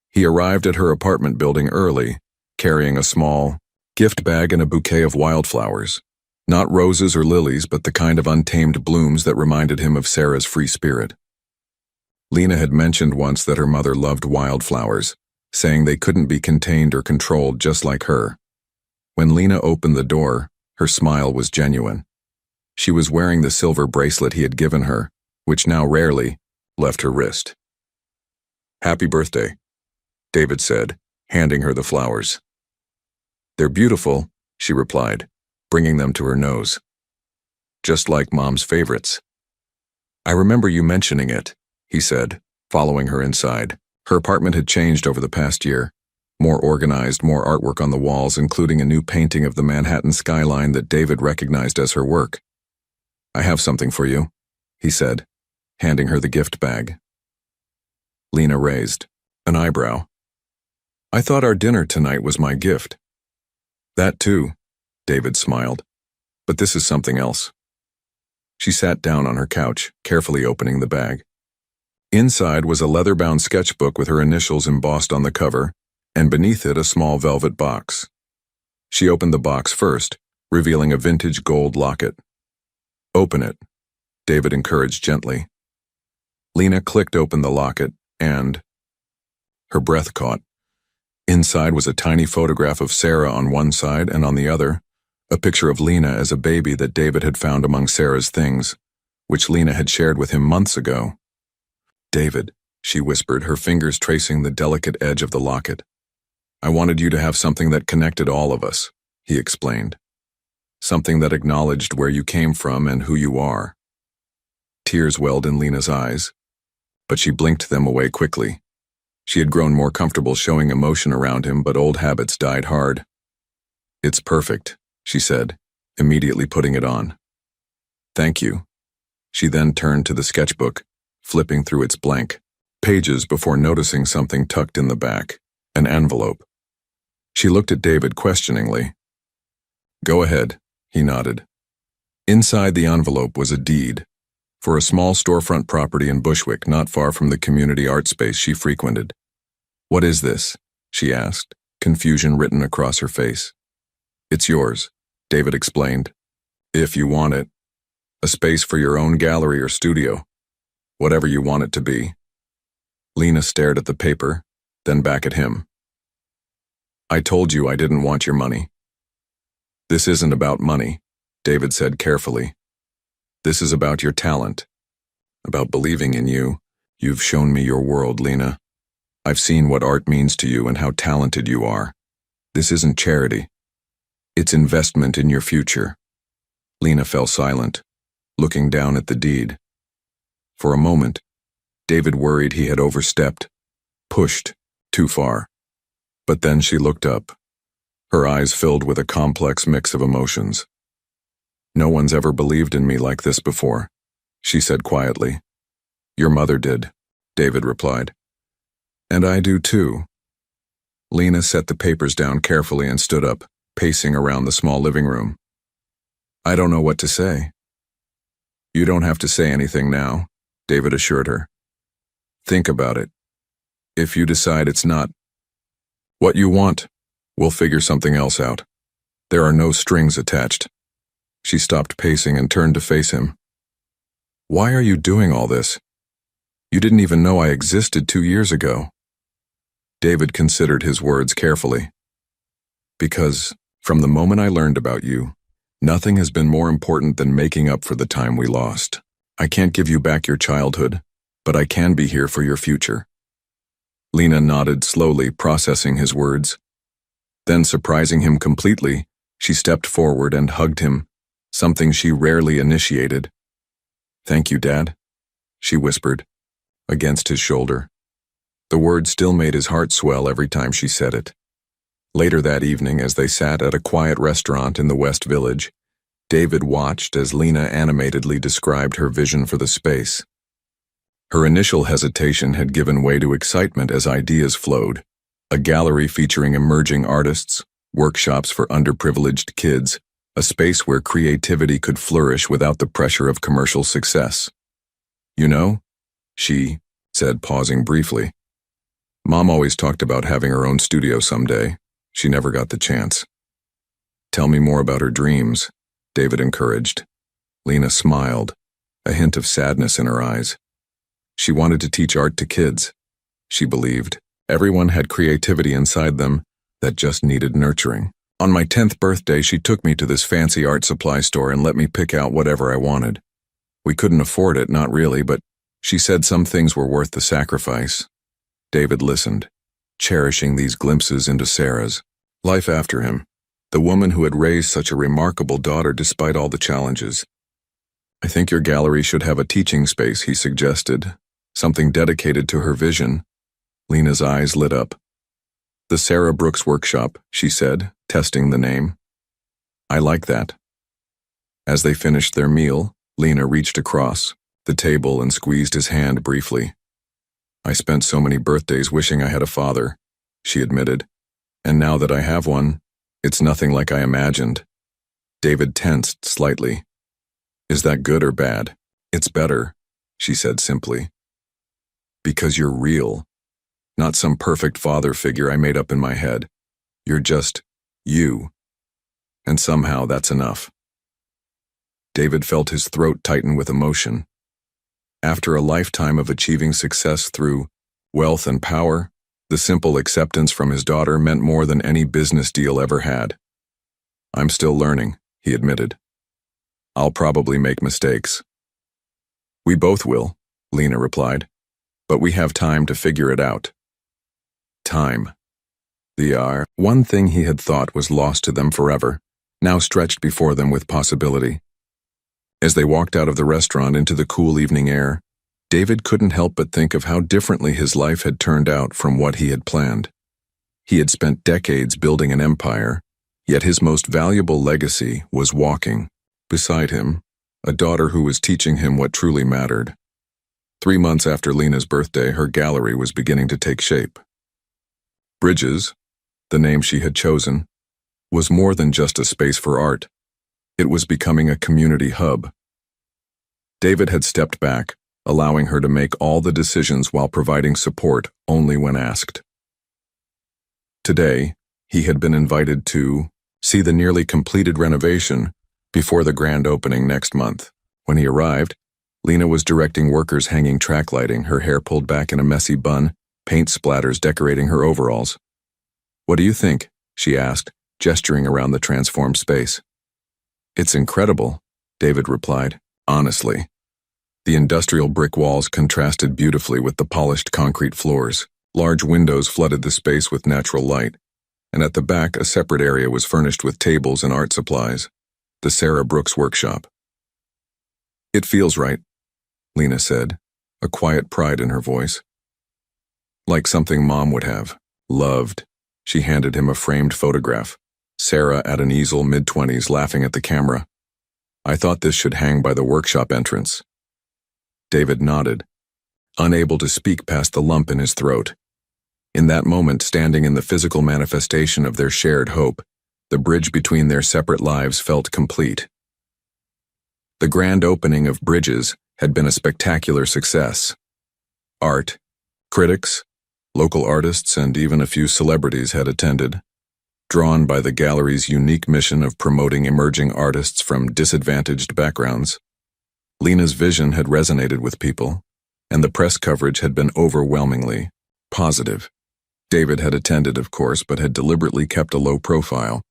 He arrived at her apartment building early, carrying a small gift bag and a bouquet of wildflowers. Not roses or lilies, but the kind of untamed blooms that reminded him of Sarah's free spirit. Lena had mentioned once that her mother loved wildflowers, saying they couldn't be contained or controlled just like her. When Lena opened the door, her smile was genuine. She was wearing the silver bracelet he had given her, which now rarely left her wrist. "Happy birthday," David said, handing her the flowers. "They're beautiful," she replied, bringing them to her nose. "Just like Mom's favorites." "I remember you mentioning it," he said, following her inside. Her apartment had changed over the past year. More organized, more artwork on the walls, including a new painting of the Manhattan skyline that David recognized as her work. "I have something for you," he said, handing her the gift bag. Lena raised an eyebrow. "I thought our dinner tonight was my gift." "That too," David smiled. "But this is something else." She sat down on her couch, carefully opening the bag. Inside was a leather-bound sketchbook with her initials embossed on the cover, and beneath it a small velvet box. She opened the box first, revealing a vintage gold locket. "Open it," David encouraged gently. Lena clicked open the locket, and her breath caught. Inside was a tiny photograph of Sarah on one side, and on the other, a picture of Lena as a baby that David had found among Sarah's things, which Lena had shared with him months ago. "David," she whispered, her fingers tracing the delicate edge of the locket. "I wanted you to have something that connected all of us," he explained. "Something that acknowledged where you came from and who you are." Tears welled in Lena's eyes, but she blinked them away quickly. She had grown more comfortable showing emotion around him, but old habits died hard. "It's perfect," she said, immediately putting it on. "Thank you." She then turned to the sketchbook, flipping through its blank pages before noticing something tucked in the back, an envelope. She looked at David questioningly. "Go ahead," he nodded. Inside the envelope was a deed for a small storefront property in Bushwick, not far from the community art space she frequented. "What is this?" she asked, confusion written across her face. "It's yours," David explained. "If you want it. A space for your own gallery or studio. Whatever you want it to be." Lena stared at the paper, then back at him. "I told you I didn't want your money." "This isn't about money," David said carefully. "This is about your talent, about believing in you. You've shown me your world, Lena. I've seen what art means to you and how talented you are. This isn't charity. It's investment in your future." Lena fell silent, looking down at the deed. For a moment, David worried he had overstepped, pushed too far. But then she looked up, her eyes filled with a complex mix of emotions. "No one's ever believed in me like this before," she said quietly. Your mother did, David replied. And I do too. Lena set the papers down carefully and stood up, pacing around the small living room. I don't know what to say. You don't have to say anything now, David assured her. Think about it. If you decide it's not what you want, we'll figure something else out. There are no strings attached. She stopped pacing and turned to face him. Why are you doing all this? You didn't even know I existed 2 years ago. David considered his words carefully. Because, from the moment I learned about you, nothing has been more important than making up for the time we lost. I can't give you back your childhood, but I can be here for your future. Lena nodded slowly, processing his words. Then, surprising him completely, she stepped forward and hugged him, something she rarely initiated. Thank you, Dad, she whispered, against his shoulder. The word still made his heart swell every time she said it. Later that evening, as they sat at a quiet restaurant in the West Village, David watched as Lena animatedly described her vision for the space. Her initial hesitation had given way to excitement as ideas flowed. A gallery featuring emerging artists, workshops for underprivileged kids, a space where creativity could flourish without the pressure of commercial success. You know, she said, pausing briefly. Mom always talked about having her own studio someday. She never got the chance. Tell me more about her dreams, David encouraged. Lena smiled, a hint of sadness in her eyes. She wanted to teach art to kids. She believed everyone had creativity inside them that just needed nurturing. On my 10th birthday, she took me to this fancy art supply store and let me pick out whatever I wanted. We couldn't afford it, not really, but she said some things were worth the sacrifice. David listened, cherishing these glimpses into Sarah's life after him, the woman who had raised such a remarkable daughter despite all the challenges. I think your gallery should have a teaching space, he suggested, something dedicated to her vision. Lena's eyes lit up. The Sarah Brooks Workshop, she said, testing the name. I like that. As they finished their meal, Lena reached across the table and squeezed his hand briefly. I spent so many birthdays wishing I had a father, she admitted, and now that I have one, it's nothing like I imagined. David tensed slightly. Is that good or bad? It's better, she said simply. Because you're real, not some perfect father figure I made up in my head. You're just you. And somehow that's enough. David felt his throat tighten with emotion. After a lifetime of achieving success through wealth and power, the simple acceptance from his daughter meant more than any business deal ever had. I'm still learning, he admitted. I'll probably make mistakes. We both will, Lena replied, but we have time to figure it out. Time. One thing he had thought was lost to them forever, now stretched before them with possibility. As they walked out of the restaurant into the cool evening air, David couldn't help but think of how differently his life had turned out from what he had planned. He had spent decades building an empire, yet his most valuable legacy was walking. Beside him, a daughter who was teaching him what truly mattered. 3 months after Lena's birthday, her gallery was beginning to take shape. Bridges, the name she had chosen, was more than just a space for art. It was becoming a community hub. David had stepped back, allowing her to make all the decisions while providing support only when asked. Today, he had been invited to see the nearly completed renovation before the grand opening next month. When he arrived, Lena was directing workers hanging track lighting, her hair pulled back in a messy bun, paint splatters decorating her overalls. What do you think? She asked, gesturing around the transformed space. It's incredible, David replied, honestly. The industrial brick walls contrasted beautifully with the polished concrete floors. Large windows flooded the space with natural light, and at the back a separate area was furnished with tables and art supplies, the Sarah Brooks Workshop. It feels right, Lena said, a quiet pride in her voice. Like something Mom would have loved. She handed him a framed photograph. Sarah at an easel, mid-20s, laughing at the camera. I thought this should hang by the workshop entrance. David nodded, unable to speak past the lump in his throat. In that moment, standing in the physical manifestation of their shared hope, the bridge between their separate lives felt complete. The grand opening of Bridges had been a spectacular success. Art, critics, local artists, and even a few celebrities had attended, drawn by the gallery's unique mission of promoting emerging artists from disadvantaged backgrounds. Lena's vision had resonated with people, and the press coverage had been overwhelmingly positive. David had attended, of course, but had deliberately kept a low profile.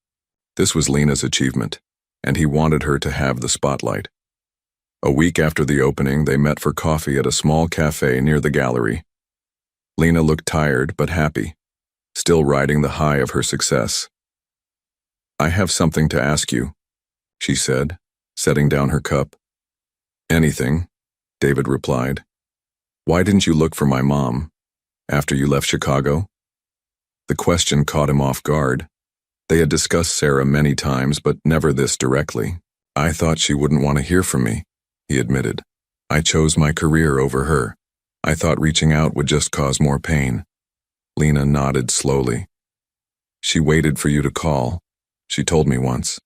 This was Lena's achievement, and he wanted her to have the spotlight. A week after the opening, they met for coffee at a small cafe near the gallery. Lena looked tired but happy, still riding the high of her success. "I have something to ask you," she said, setting down her cup. "Anything," David replied. "Why didn't you look for my mom after you left Chicago?" The question caught him off guard. They had discussed Sarah many times, but never this directly. "I thought she wouldn't want to hear from me," he admitted. "I chose my career over her. I thought reaching out would just cause more pain." Lena nodded slowly. "She waited for you to call. She told me once."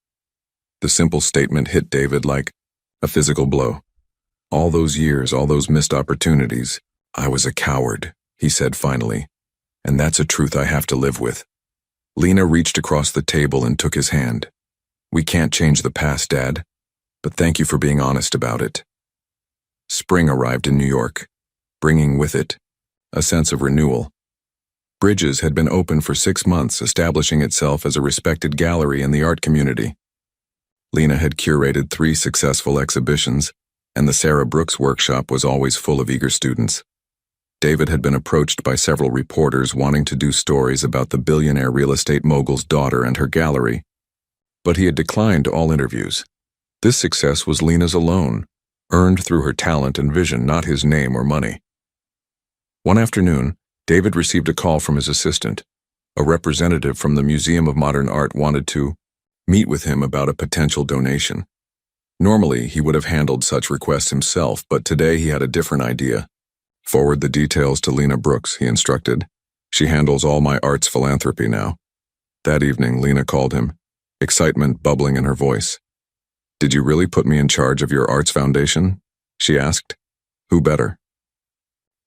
The simple statement hit David like a physical blow. All those years, all those missed opportunities. "I was a coward," he said finally, "and that's a truth I have to live with." Lena reached across the table and took his hand. "We can't change the past, Dad, but thank you for being honest about it." Spring arrived in New York, bringing with it a sense of renewal. Bridges had been open for 6 months, establishing itself as a respected gallery in the art community. Lena had curated 3 successful exhibitions, and the Sarah Brooks workshop was always full of eager students. David had been approached by several reporters wanting to do stories about the billionaire real estate mogul's daughter and her gallery, but he had declined all interviews. This success was Lena's alone, earned through her talent and vision, not his name or money. One afternoon, David received a call from his assistant. A representative from the Museum of Modern Art wanted to meet with him about a potential donation. Normally, he would have handled such requests himself, but today he had a different idea. "Forward the details to Lena Brooks," he instructed. "She handles all my arts philanthropy now." That evening, Lena called him, excitement bubbling in her voice. "Did you really put me in charge of your arts foundation?" she asked. "Who better?"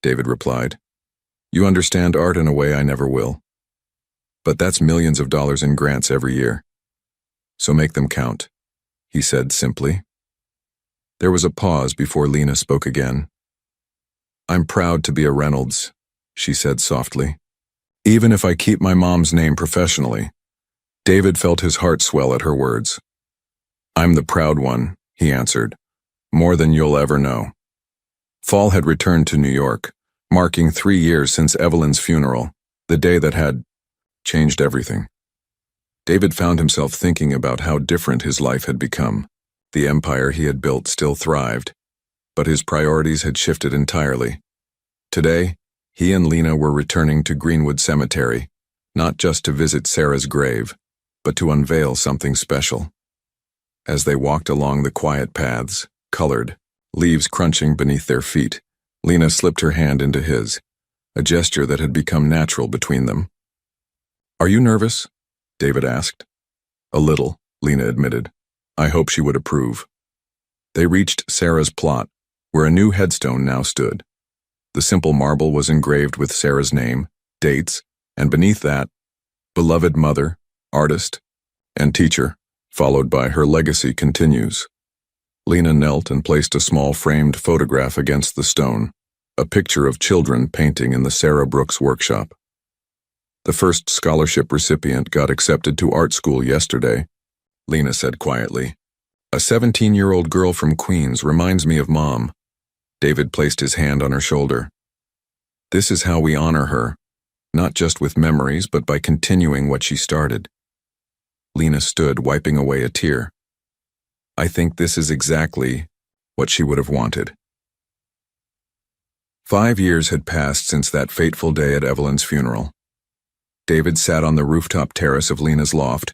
David replied. "You understand art in a way I never will. But that's millions of dollars in grants every year. So make them count," he said simply. There was a pause before Lena spoke again. "I'm proud to be a Reynolds," she said softly. "Even if I keep my mom's name professionally." David felt his heart swell at her words. "I'm the proud one," he answered, "more than you'll ever know." Fall had returned to New York, marking 3 years since Evelyn's funeral, the day that had changed everything. David found himself thinking about how different his life had become. The empire he had built still thrived, but his priorities had shifted entirely. Today, he and Lena were returning to Greenwood Cemetery, not just to visit Sarah's grave, but to unveil something special. As they walked along the quiet paths, colored, leaves crunching beneath their feet, Lena slipped her hand into his, a gesture that had become natural between them. "Are you nervous?" David asked. "A little," Lena admitted. "I hope she would approve." They reached Sarah's plot, where a new headstone now stood. The simple marble was engraved with Sarah's name, dates, and beneath that, "Beloved mother, artist, and teacher," followed by "Her legacy continues." Lena knelt and placed a small framed photograph against the stone, a picture of children painting in the Sarah Brooks workshop. "The first scholarship recipient got accepted to art school yesterday," Lena said quietly. "A 17-year-old girl from Queens reminds me of Mom." David placed his hand on her shoulder. "This is how we honor her, not just with memories, but by continuing what she started." Lena stood, wiping away a tear. "I think this is exactly what she would have wanted." 5 years had passed since that fateful day at Evelyn's funeral. David sat on the rooftop terrace of Lena's loft,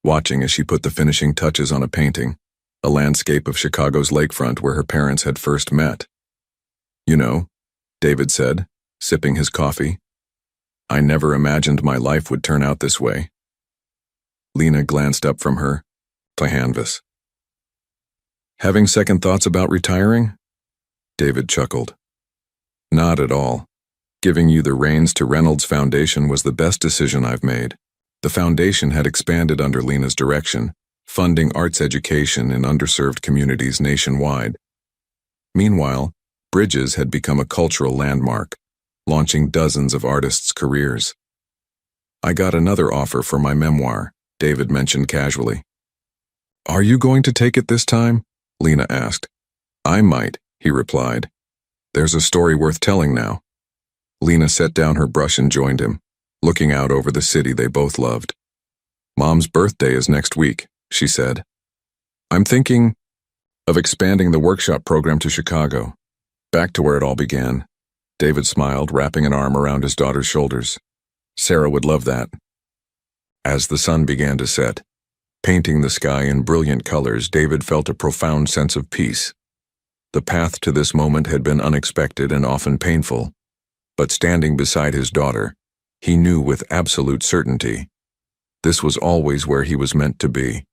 watching as she put the finishing touches on a painting, a landscape of Chicago's lakefront where her parents had first met. "You know," David said, sipping his coffee. I never imagined my life would turn out this way. Lena glanced up from her canvas. Having second thoughts about retiring? David chuckled. Not at all. Giving you the reins to Reynolds Foundation was the best decision I've made. The foundation had expanded under Lena's direction, funding arts education in underserved communities nationwide. Meanwhile, Bridges had become a cultural landmark, launching dozens of artists' careers. I got another offer for my memoir, David mentioned casually. Are you going to take it this time? Lena asked. I might, he replied. There's a story worth telling now. Lena set down her brush and joined him, looking out over the city they both loved. Mom's birthday is next week, she said. I'm thinking of expanding the workshop program to Chicago, back to where it all began. David smiled, wrapping an arm around his daughter's shoulders. Sarah would love that. As the sun began to set, painting the sky in brilliant colors, David felt a profound sense of peace. The path to this moment had been unexpected and often painful, but standing beside his daughter, he knew with absolute certainty this was always where he was meant to be.